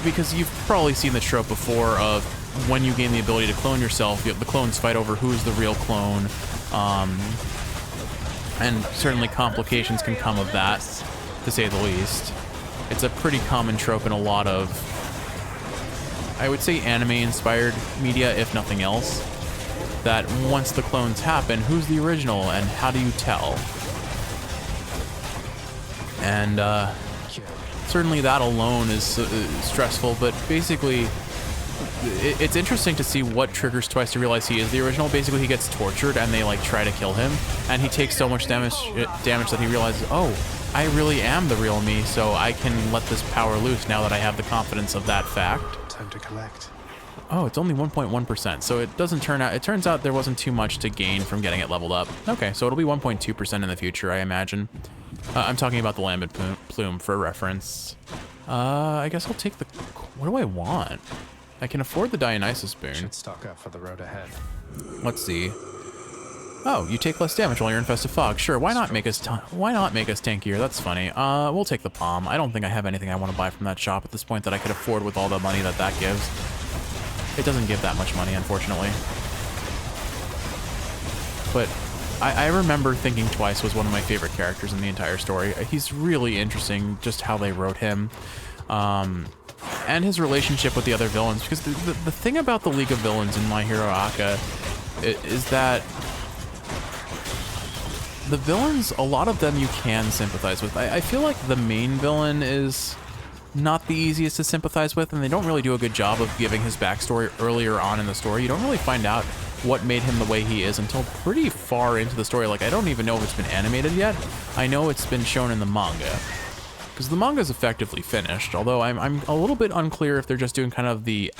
because you've probably seen the trope before of when you gain the ability to clone yourself, the clones fight over who's the real clone. And certainly complications can come of that, to say the least. It's a pretty common trope in a lot of, I would say, anime-inspired media, if nothing else, that once the clones happen, who's the original and how do you tell? And certainly that alone is stressful, but basically it's interesting to see what triggers Twice to realize he is the original. Basically, he gets tortured and they like try to kill him, and he takes so much damage that he realizes, oh, I really am the real me, so I can let this power loose now that I have the confidence of that fact. Time to collect. Oh, it's only 1.1%, so it doesn't turn out. It turns out there wasn't too much to gain from getting it leveled up. Okay, so it'll be 1.2% in the future, I imagine. I'm talking about the lambent plume for reference. I guess I'll take the. What do I want? I can afford the Dionysus boon. Should stock up for the road ahead. Let's see. Oh, you take less damage while you're infested fog. Sure, why not make us tankier? That's funny. We'll take the palm. I don't think I have anything I want to buy from that shop at this point that I could afford with all the money that gives. It doesn't give that much money, unfortunately. But I remember thinking Twice was one of my favorite characters in the entire story. He's really interesting, just how they wrote him. And his relationship with the other villains. Because the thing about the League of Villains in My Hero Aka is that the villains, a lot of them you can sympathize with. I feel like the main villain is not the easiest to sympathize with, and they don't really do a good job of giving his backstory earlier on in the story. You don't really find out what made him the way he is until pretty far into the story. Like, I don't even know if it's been animated yet. I know it's been shown in the manga, because the manga is effectively finished, although I'm a little bit unclear if they're just doing kind of the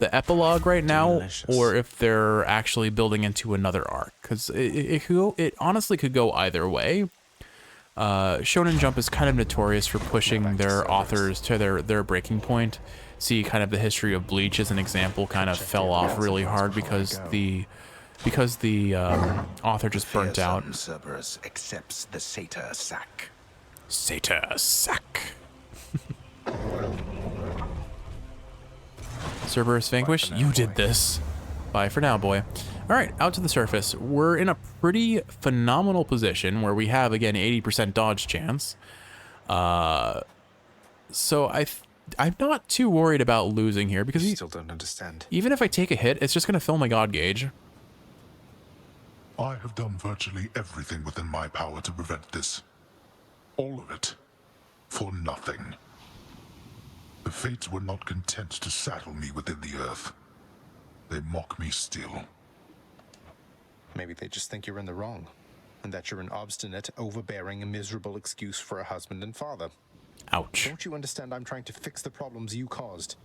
epilogue right now, or if they're actually building into another arc, because it honestly could go either way. Shonen Jump is kind of notorious for pushing their authors to their breaking point. See, kind of the history of Bleach as an example kind of fell off really hard because the author just burnt out. Cerberus accepts the Satyr sack. Satyr sack. Cerberus vanquished. You did this. Bye for now, boy. All right, out to the surface. We're in a pretty phenomenal position where we have, again, 80% dodge chance. So I'm not too worried about losing here because I still don't understand. Even if I take a hit, it's just going to fill my God gauge. I have done virtually everything within my power to prevent this. All of it. For nothing. The Fates were not content to saddle me within the earth. They mock me still. Maybe they just think you're in the wrong, and that you're an obstinate, overbearing, and miserable excuse for a husband and father. Ouch. Don't you understand I'm trying to fix the problems you caused,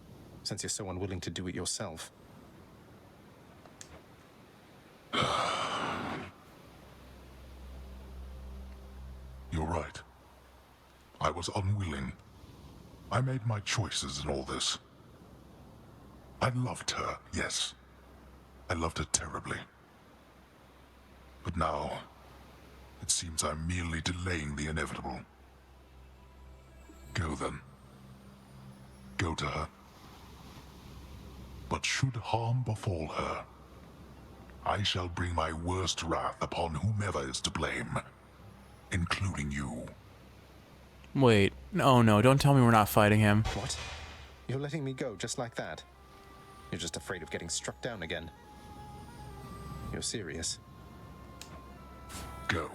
since you're so unwilling to do it yourself? You're right. I was unwilling. I made my choices in all this. I loved her, yes. I loved her terribly. But now, it seems I'm merely delaying the inevitable. Go then. Go to her. But should harm befall her, I shall bring my worst wrath upon whomever is to blame, including you. Wait. Oh no, don't tell me we're not fighting him. What? You're letting me go just like that? You're just afraid of getting struck down again. You're serious. Go.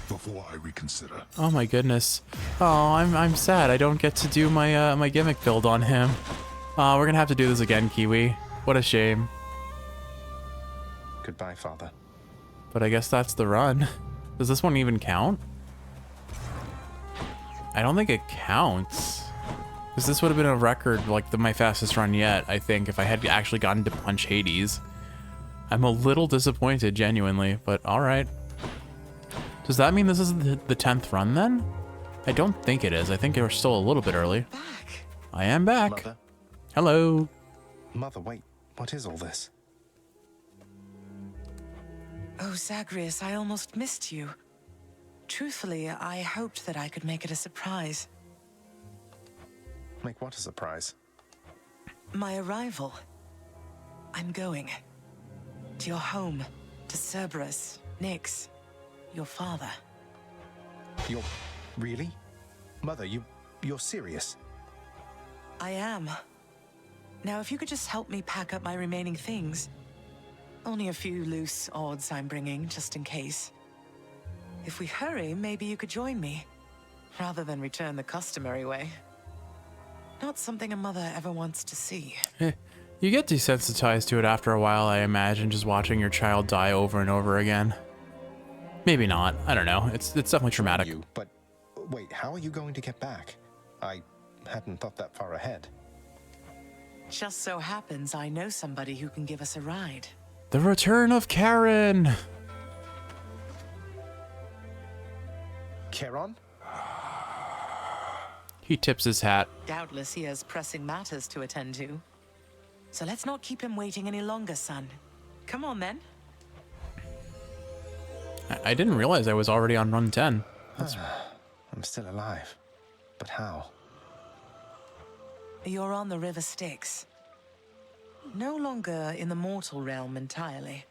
Before I reconsider. Oh my goodness. Oh, I'm sad. I don't get to do my my gimmick build on him. We're gonna have to do this again, Kiwi. What a shame. Goodbye, Father. But I guess that's the run. Does this one even count? I don't think it counts. Because this would have been a record, like my fastest run yet, I think, if I had actually gotten to punch Hades. I'm a little disappointed, genuinely, but alright. Does that mean this is the 10th run then? I don't think it is. I think we're still a little bit early. Back. I am back. Mother. Hello. Mother, wait. What is all this? Oh, Zagreus, I almost missed you. Truthfully, I hoped that I could make it a surprise. Make what a surprise? My arrival. I'm going. To your home. To Cerberus. Nyx. Your father. You're... really? Mother, you're serious? I am. Now, if you could just help me pack up my remaining things. Only a few loose odds I'm bringing, just in case. If we hurry, maybe you could join me. Rather than return the customary way. Not something a mother ever wants to see. You get desensitized to it after a while, I imagine, just watching your child die over and over again. Maybe not. I don't know. It's definitely traumatic. But wait, how are you going to get back? I hadn't thought that far ahead. Just so happens I know somebody who can give us a ride. The return of Karen! Charon? He tips his hat. Doubtless he has pressing matters to attend to. So let's not keep him waiting any longer, son. Come on, then. I didn't realize I was already on run 10. I'm still alive. But how? You're on the River Styx. No longer in the mortal realm entirely.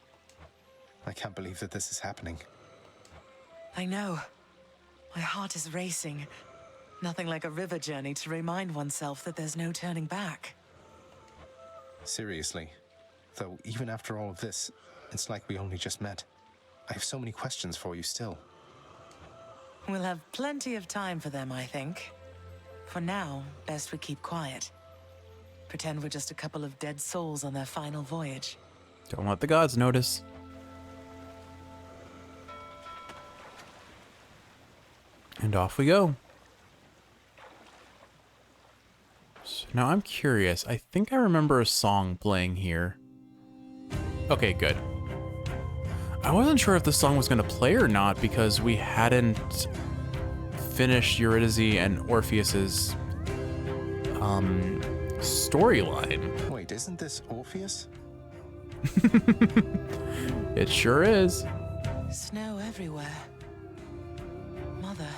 I can't believe that this is happening. I know. My heart is racing. Nothing like a river journey to remind oneself that there's no turning back. Seriously. Though, even after all of this, it's like we only just met. I have so many questions for you still. We'll have plenty of time for them, I think. For now, best we keep quiet. Pretend we're just a couple of dead souls on their final voyage. Don't let the gods notice. And off we go. So now I'm curious. I think I remember a song playing here. Okay, good. I wasn't sure if the song was going to play or not because we hadn't finished Eurydice and Orpheus's storyline. Wait, isn't this Orpheus? It sure is. Snow everywhere. Mother.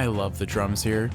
I love the drums here.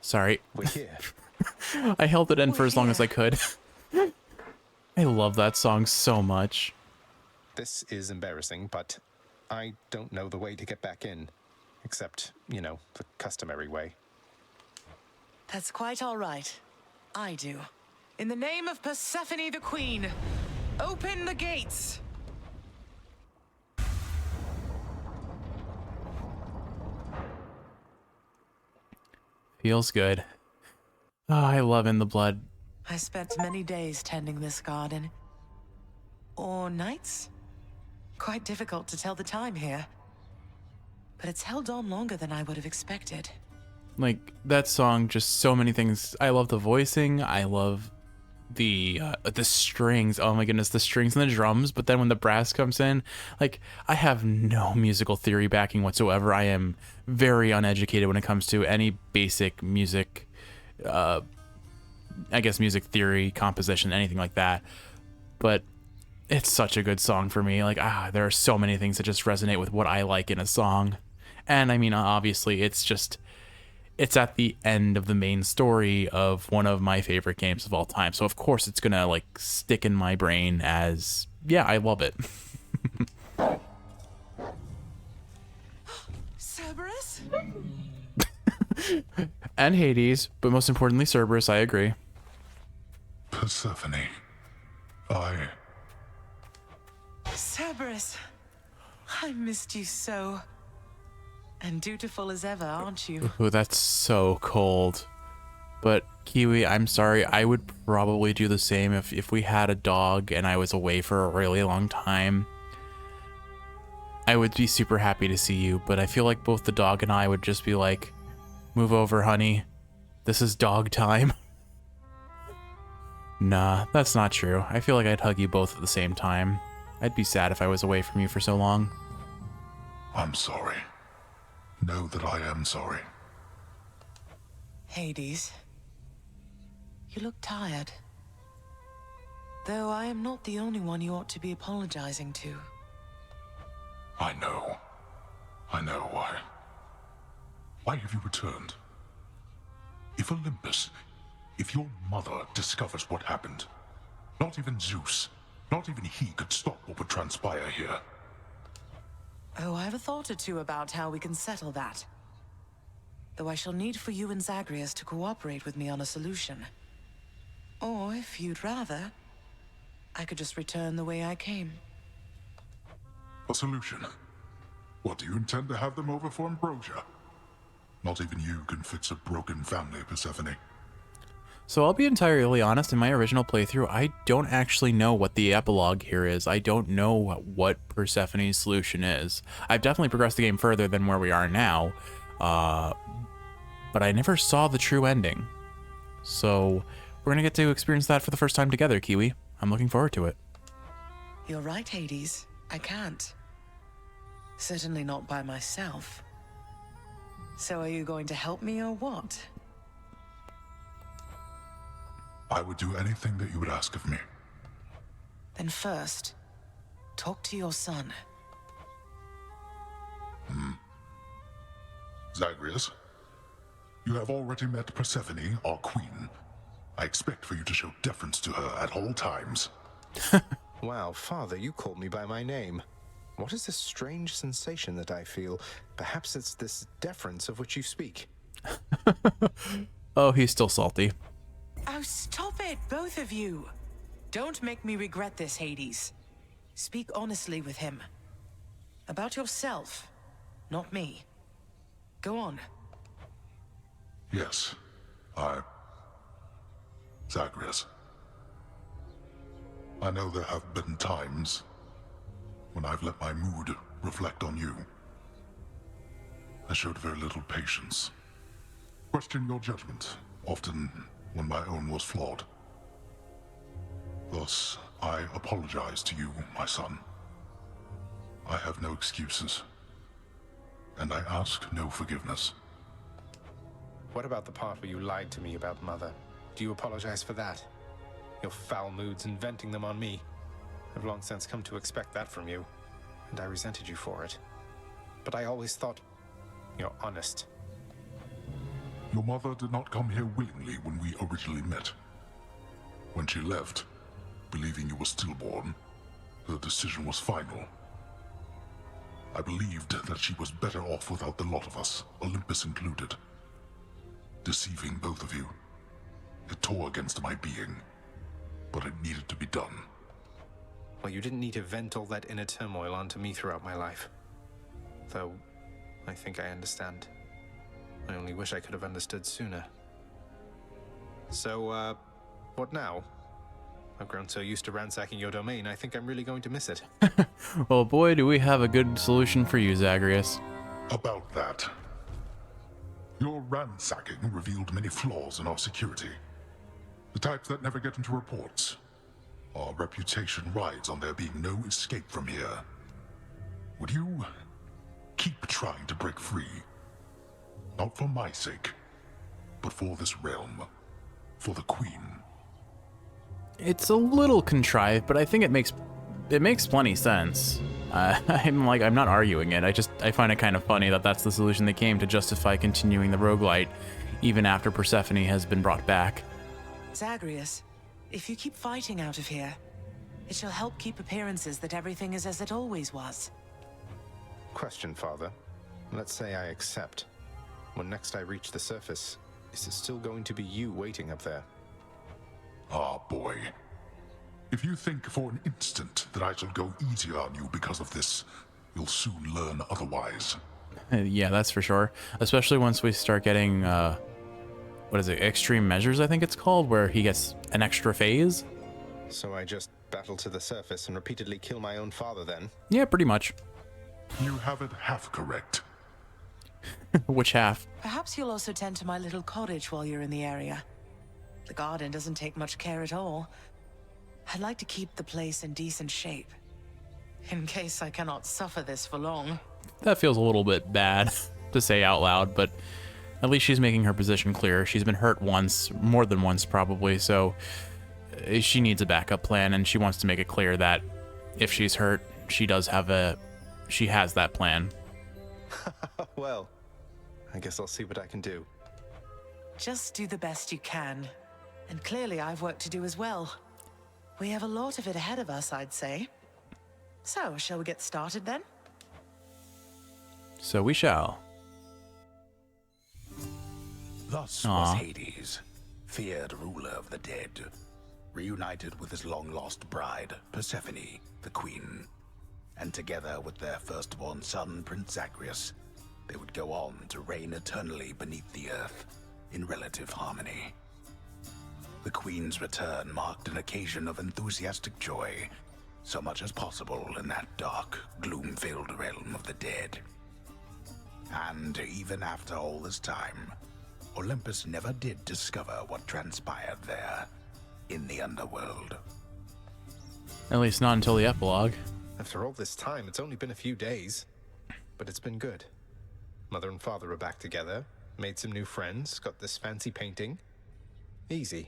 Sorry. We're here. I held it in for as long as I could. I love that song so much. This is embarrassing, but I don't know the way to get back in. Except, you know, the customary way. That's quite all right. I do. In the name of Persephone the Queen, open the gates! Feels good. Oh, I love In the Blood. I spent many days tending this garden. Or nights? Quite difficult to tell the time here. But it's held on longer than I would have expected. Like, that song, just so many things. I love the voicing. I love the strings. Oh my goodness, the strings and the drums. But then when the brass comes in, like, I have no musical theory backing whatsoever. I am very uneducated when it comes to any basic music, I guess music theory, composition, anything like that. But it's such a good song for me. Like, there are so many things that just resonate with what I like in a song. And I mean, obviously, it's at the end of the main story of one of my favorite games of all time. So of course it's gonna like stick in my brain as, yeah, I love it. Cerberus? And Hades, but most importantly Cerberus, I agree. Persephone, Cerberus, I missed you so. And dutiful as ever, aren't you? Ooh, that's so cold. But Kiwi, I'm sorry, I would probably do the same if we had a dog and I was away for a really long time. I would be super happy to see you, but I feel like both the dog and I would just be like, move over, honey. This is dog time. Nah, that's not true. I feel like I'd hug you both at the same time. I'd be sad if I was away from you for so long. I'm sorry. Know that I am sorry. Hades, you look tired. Though I am not the only one you ought to be apologizing to. I know. I know. Why have you returned? If Olympus, if your mother discovers what happened, not even Zeus, not even he could stop what would transpire here. Oh, I have a thought or two about how we can settle that. Though I shall need for you and Zagreus to cooperate with me on a solution. Or, if you'd rather, I could just return the way I came. A solution? What, do you intend to have them over for ambrosia? Not even you can fix a broken family, Persephone. So I'll be entirely honest, in my original playthrough, I don't actually know what the epilogue here is. I don't know what Persephone's solution is. I've definitely progressed the game further than where we are now, but I never saw the true ending. So we're going to get to experience that for the first time together, Kiwi. I'm looking forward to it. You're right, Hades. I can't. Certainly not by myself. So are you going to help me or what? I would do anything that you would ask of me. Then first, talk to your son. Zagreus, you have already met Persephone, our queen. I expect for you to show deference to her at all times. Wow, Father, you called me by my name. What is this strange sensation that I feel? Perhaps it's this deference of which you speak. Oh, he's still salty. Oh, stop it, both of you. Don't make me regret this, Hades. Speak honestly with him. About yourself, not me. Go on. Yes, Zagreus. I know there have been times when I've let my mood reflect on you. I showed very little patience. Questioned your judgment, often when my own was flawed. Thus, I apologize to you, my son. I have no excuses, and I ask no forgiveness. What about the part where you lied to me about Mother? Do you apologize for that? Your foul moods and venting them on me. I've long since come to expect that from you, and I resented you for it. But I always thought you're honest. Your mother did not come here willingly when we originally met. When she left, believing you were stillborn, her decision was final. I believed that she was better off without the lot of us, Olympus included. Deceiving both of you. It tore against my being, but it needed to be done. Well, you didn't need to vent all that inner turmoil onto me throughout my life. Though, I think I understand. I only wish I could have understood sooner. So, what now? I've grown so used to ransacking your domain, I think I'm really going to miss it. Well, boy, do we have a good solution for you, Zagreus. About that. Your ransacking revealed many flaws in our security. The types that never get into reports. Our reputation rides on there being no escape from here. Would you keep trying to break free? Not for my sake, but for this realm. For the Queen. It's a little contrived, but I think it makes plenty sense. I'm not arguing it. I find it kind of funny that that's the solution they came to justify continuing the roguelite, even after Persephone has been brought back. Zagreus, if you keep fighting out of here, it shall help keep appearances that everything is as it always was. Question, Father. Let's say I accept. When next I reach the surface, is it still going to be you waiting up there? Ah, boy. If you think for an instant that I shall go easier on you because of this, you'll soon learn otherwise. Yeah, that's for sure. Especially once we start getting, what is it, extreme measures, I think it's called, where he gets an extra phase. So I just battle to the surface and repeatedly kill my own father then? Yeah, pretty much. You have it half correct. Which half? Perhaps you'll also tend to my little cottage while you're in the area. The garden doesn't take much care at all. I'd like to keep the place in decent shape, in case I cannot suffer this for long. That feels a little bit bad to say out loud, but at least she's making her position clear. She's been hurt once, more than once probably, so she needs a backup plan, and she wants to make it clear that if she's hurt, she does have a she has that plan. Well, I guess I'll see what I can do. Just do the best you can. And clearly I've work to do as well. We have a lot of it ahead of us, I'd say. So, shall we get started then? So we shall. Thus Aw. was Hades, feared ruler of the dead, reunited with his long-lost bride, Persephone, the queen. And together with their firstborn son, Prince Zagreus, they would go on to reign eternally beneath the earth, in relative harmony. The queen's return marked an occasion of enthusiastic joy, so much as possible in that dark, gloom-filled realm of the dead. And even after all this time, Olympus never did discover what transpired there, in the underworld. At least not until the epilogue. After all this time, it's only been a few days. But it's been good. Mother and father are back together, made some new friends, got this fancy painting. Easy.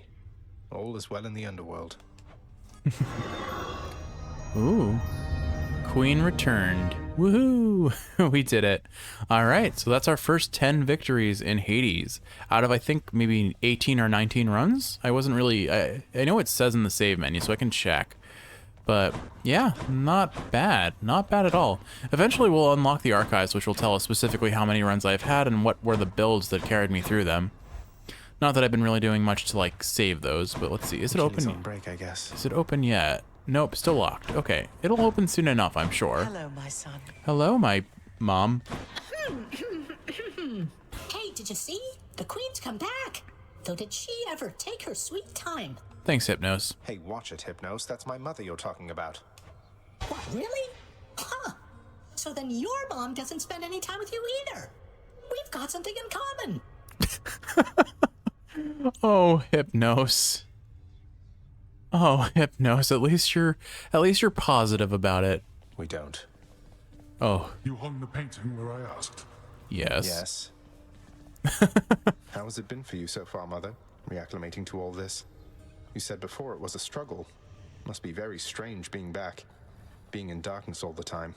All is well in the underworld. Ooh. Queen returned. Woohoo! We did it. All right, so that's our first 10 victories in Hades out of, I think, maybe 18 or 19 runs. I wasn't really... I know it says in the save menu, so I can check. But yeah, not bad. Not bad at all. Eventually we'll unlock the archives, which will tell us specifically how many runs I've had and what were the builds that carried me through them. Not that I've been really doing much to, like, save those, but let's see. Is it open? On break, I guess. Is it open yet? Nope, still locked. Okay, it'll open soon enough, I'm sure. Hello, my son. Hello, my mom. Hey, did you see? The Queen's come back. Though did she ever take her sweet time? Thanks, Hypnos. Hey, watch it, Hypnos. That's my mother you're talking about. What, really? Huh. So then your mom doesn't spend any time with you either. We've got something in common. Oh, Hypnos. Oh, Hypnos, at least you're positive about it. We don't. Oh. You hung the painting where I asked? Yes. Yes. How has it been for you so far, Mother? Reacclimating to all this? You said before it was a struggle. Must be very strange being back. Being in darkness all the time.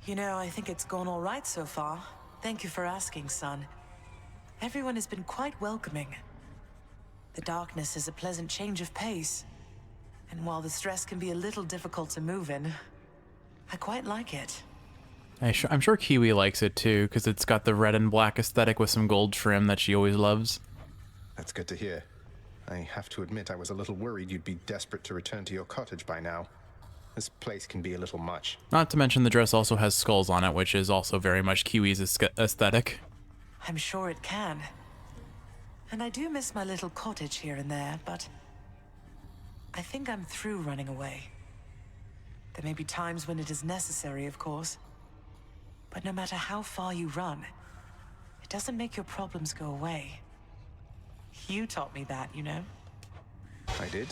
You know, I think it's gone all right so far. Thank you for asking, son. Everyone has been quite welcoming. The darkness is a pleasant change of pace. And while the stress can be a little difficult to move in, I quite like it. I'm sure Kiwi likes it too, because it's got the red and black aesthetic with some gold trim that she always loves. That's good to hear. I have to admit I was a little worried you'd be desperate to return to your cottage by now. This place can be a little much. Not to mention the dress also has skulls on it, which is also very much Kiwi's aesthetic. I'm sure it can. And I do miss my little cottage here and there, but I think I'm through running away. There may be times when it is necessary, of course. But no matter how far you run, it doesn't make your problems go away. You taught me that, you know? I did,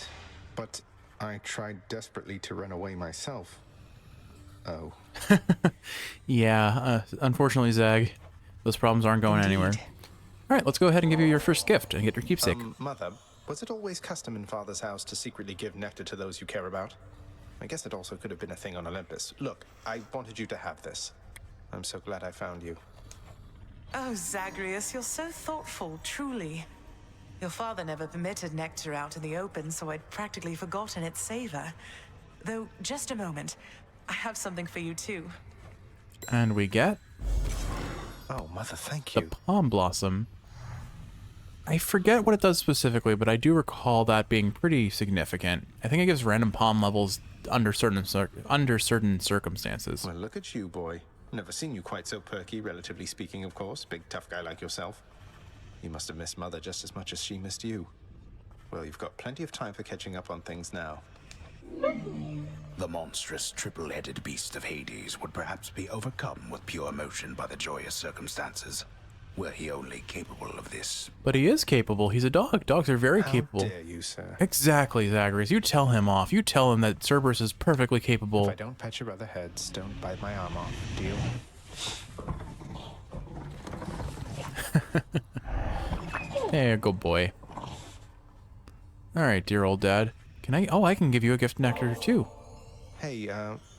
but I tried desperately to run away myself. Oh. Yeah, unfortunately, Zag, those problems aren't going anywhere. All right, let's go ahead and give you your first gift and get your keepsake. Mother, was it always custom in Father's house to secretly give nectar to those you care about? I guess it also could have been a thing on Olympus. Look, I wanted you to have this. I'm so glad I found you. Oh, Zagreus, you're so thoughtful, truly. Your father never permitted nectar out in the open, so I'd practically forgotten its savor. Though, just a moment. I have something for you, too. And we get... Oh, Mother, thank you. The Palm Blossom. I forget what it does specifically, but I do recall that being pretty significant. I think it gives random palm levels under certain circumstances. Well, look at you, boy. Never seen you quite so perky, relatively speaking, of course. Big tough guy like yourself. You must have missed Mother just as much as she missed you. Well, you've got plenty of time for catching up on things now. The monstrous triple-headed beast of Hades would perhaps be overcome with pure emotion by the joyous circumstances, were he only capable of this. But he is capable. He's a dog. Dogs are very capable. How dare you, sir? Exactly, Zagreus. You tell him off. You tell him that Cerberus is perfectly capable. If I don't pet your other heads, don't bite my arm off. Deal? Hey, good boy. All right, dear old dad. Can I... Oh, I can give you a gift nectar, too. Hey,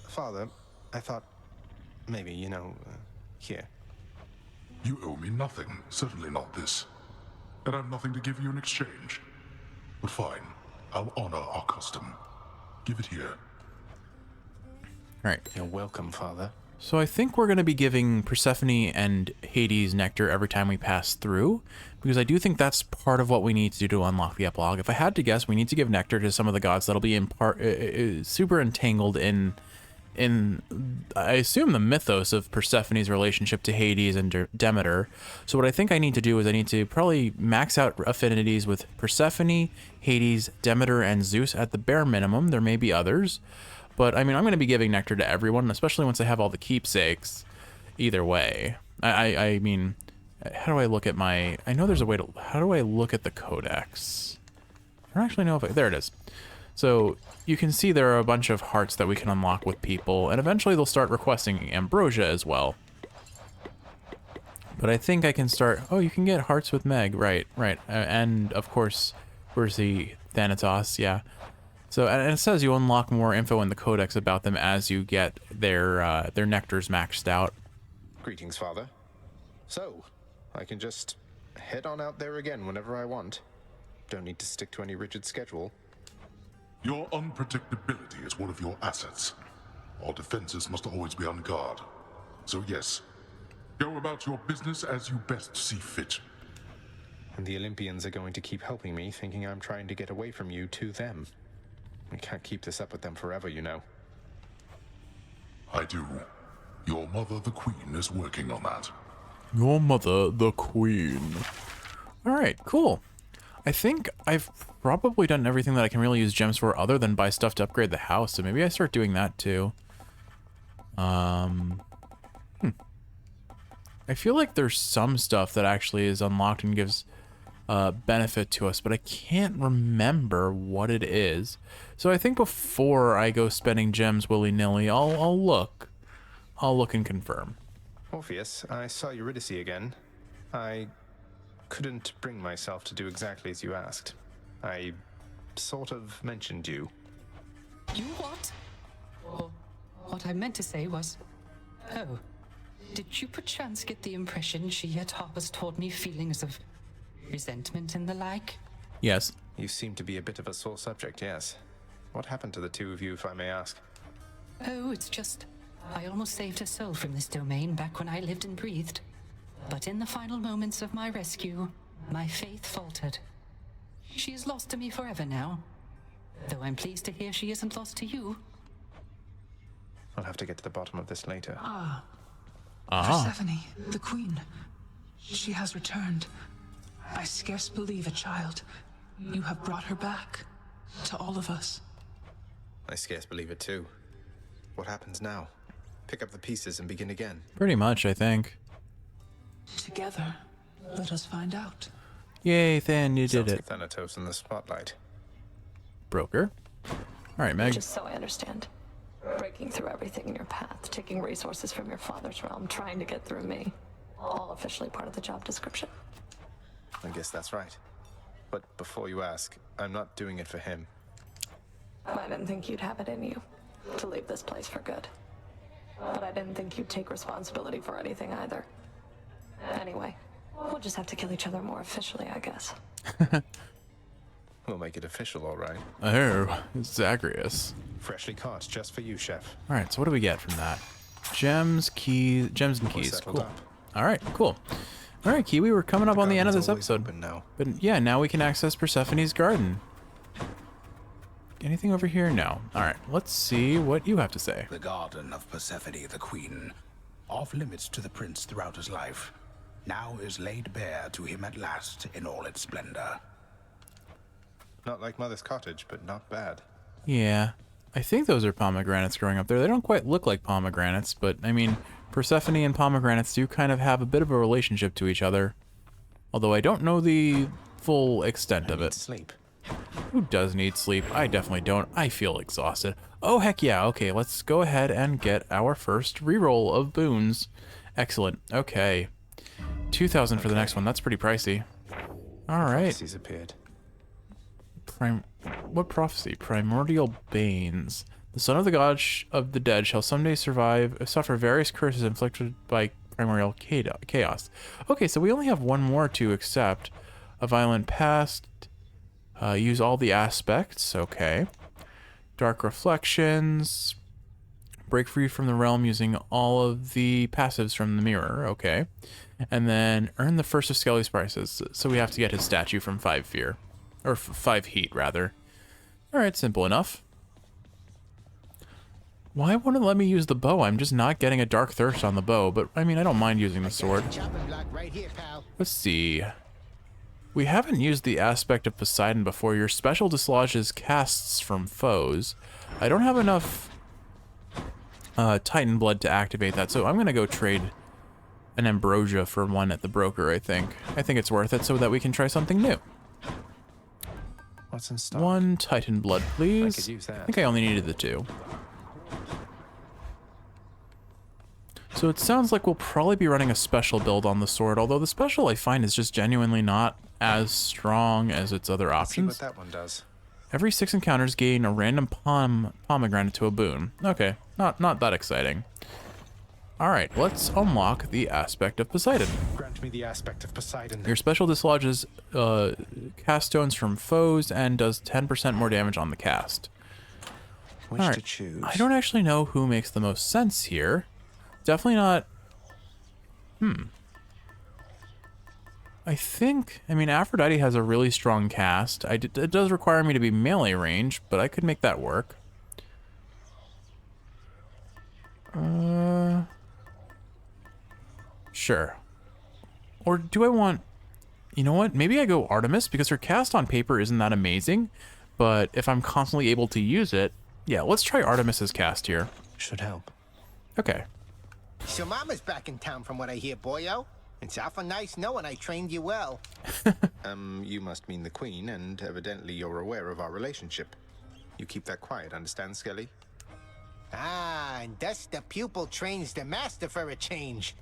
Father, I thought... maybe, you know, here. You owe me nothing, certainly not this. And I've nothing to give you in exchange. But fine, I'll honor our custom. Give it here. Alright. You're welcome, Father. So I think we're going to be giving Persephone and Hades nectar every time we pass through, because I do think that's part of what we need to do to unlock the epilogue. If I had to guess, we need to give nectar to some of the gods that'll be super entangled in I assume the mythos of Persephone's relationship to Hades and Demeter. So what I think I need to do is I need to probably max out affinities with Persephone, Hades, Demeter, and Zeus at the bare minimum. There may be others. But, I mean, I'm going to be giving nectar to everyone, especially once I have all the keepsakes. Either way. I mean, how do I look at my... I know there's a way to... How do I look at the codex? I don't actually know if I... There it is. So, you can see there are a bunch of hearts that we can unlock with people, and eventually they'll start requesting ambrosia as well. But I think I can start... Oh, you can get hearts with Meg. Right. And, of course, where's the Thanatos? Yeah. So, and it says you unlock more info in the codex about them as you get their nectars maxed out. Greetings, Father. So, I can just head on out there again whenever I want. Don't need to stick to any rigid schedule. Your unpredictability is one of your assets. Our defenses must always be on guard. So yes, go about your business as you best see fit. And the Olympians are going to keep helping me, thinking I'm trying to get away from you to them. We can't keep this up with them forever, you know. I do. Your mother, the Queen, is working on that. Your mother, the Queen. Alright, cool. I think I've probably done everything that I can really use gems for other than buy stuff to upgrade the house, so maybe I start doing that too. I feel like there's some stuff that actually is unlocked and gives benefit to us, but I can't remember what it is. So I think before I go spending gems willy-nilly, I'll look and confirm. Orpheus, I saw Eurydice again. I couldn't bring myself to do exactly as you asked. I sort of mentioned you. You what? Or what I meant to say was, oh, did you perchance get the impression she yet harbors toward me feelings of resentment and the like? Yes. You seem to be a bit of a sore subject, yes. What happened to the two of you, if I may ask? Oh, it's just, I almost saved her soul from this domain back when I lived and breathed. But in the final moments of my rescue, my faith faltered. She is lost to me forever now. Though I'm pleased to hear she isn't lost to you. I'll have to get to the bottom of this later. Persephone, the Queen. She has returned. I scarce believe a child. You have brought her back. To all of us. I scarce believe it too. What happens now? Pick up the pieces and begin again. Pretty much, I think. Together, let us find out. Yay, Than, you did it. Thanatos in the spotlight. Broker. Alright, Meg. Just so I understand. Breaking through everything in your path, taking resources from your father's realm, trying to get through me. All officially part of the job description. I guess that's right. But before you ask, I'm not doing it for him. I didn't think you'd have it in you to leave this place for good. But I didn't think you'd take responsibility for anything either. Anyway, we'll just have to kill each other more officially, I guess. We'll make it official, all right. Oh, Zagreus. Freshly caught, just for you, chef. All right, so what do we get from that? Gems, keys, gems and keys. Cool. All right, cool. All right, Kiwi, we're coming up on the end of this episode. But yeah, now we can access Persephone's garden. Anything over here? No. All right, let's see what you have to say. The garden of Persephone, the Queen, off limits to the prince throughout his life, now is laid bare to him at last in all its splendor. Not like Mother's cottage, but not bad. Yeah, I think those are pomegranates growing up there. They don't quite look like pomegranates, but I mean, Persephone and pomegranates do kind of have a bit of a relationship to each other. Although I don't know the full extent of it. Sleep. Who does need sleep? I definitely don't. I feel exhausted. Oh, heck yeah. Okay, let's go ahead and get our first reroll of boons. Excellent. Okay. 2,000 for the next one. That's pretty pricey. All right. Prophecies appeared. What prophecy? Primordial Banes. The son of the god of the dead shall someday suffer various curses inflicted by primordial chaos. Okay, so we only have one more to accept. A violent past. Use all the aspects. Okay. Dark reflections. Break free from the realm using all of the passives from the mirror. Okay. And then earn the first of Skelly's prices. So we have to get his statue from 5 fear. Or 5 heat, rather. Alright, simple enough. Why won't it let me use the bow? I'm just not getting a dark thirst on the bow, but I mean, I don't mind using the sword. Let's see. We haven't used the aspect of Poseidon before. Your special dislodges casts from foes. I don't have enough Titan blood to activate that, so I'm gonna go trade an ambrosia for one at the broker, I think. I think it's worth it so that we can try something new. What's in stock? 1 Titan blood, please. I could use that. I think I only needed the 2. So it sounds like we'll probably be running a special build on the sword, although the special I find is just genuinely not as strong as its other options. Let's see what that one does. Every 6 encounters gain a random pomegranate to a boon. Okay, not that exciting. Alright, let's unlock the aspect of Poseidon. Grant me the aspect of Poseidon. Your special dislodges cast stones from foes and does 10% more damage on the cast. Which to choose? I don't actually know who makes the most sense here. Definitely not... I think... I mean, Aphrodite has a really strong cast. It does require me to be melee range, but I could make that work. Sure. Or do I want... You know what? Maybe I go Artemis, because her cast on paper isn't that amazing, but if I'm constantly able to use it... Yeah, let's try Artemis's cast here. Should help. Okay. So Mama's back in town from what I hear, boyo. It's awful nice knowing I trained you well. You must mean the Queen, and evidently you're aware of our relationship. You keep that quiet, understand, Skelly? Ah, and thus the pupil trains the master for a change.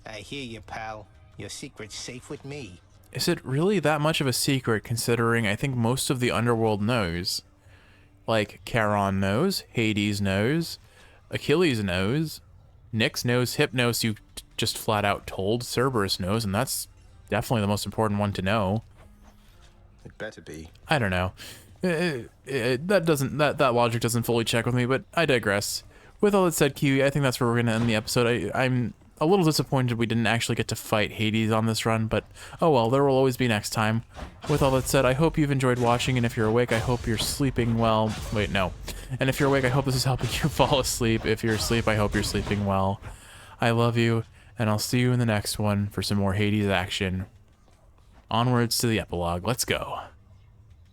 I hear you, pal. Your secret's safe with me. Is it really that much of a secret, considering I think most of the underworld knows? Like, Charon knows, Hades knows, Achilles knows, Nyx knows, Hypnos you just flat out told, Cerberus knows, and that's definitely the most important one to know. It better be. I don't know. That logic doesn't fully check with me, but I digress. With all that said, Kiwi, I think that's where we're gonna end the episode. I'm a little disappointed we didn't actually get to fight Hades on this run, but oh well, there will always be next time. With all that said, I hope you've enjoyed watching, and if you're awake, I hope you're sleeping well. Wait, no. And if you're awake, I hope this is helping you fall asleep. If you're asleep, I hope you're sleeping well. I love you, and I'll see you in the next one for some more Hades action. Onwards to the epilogue. Let's go.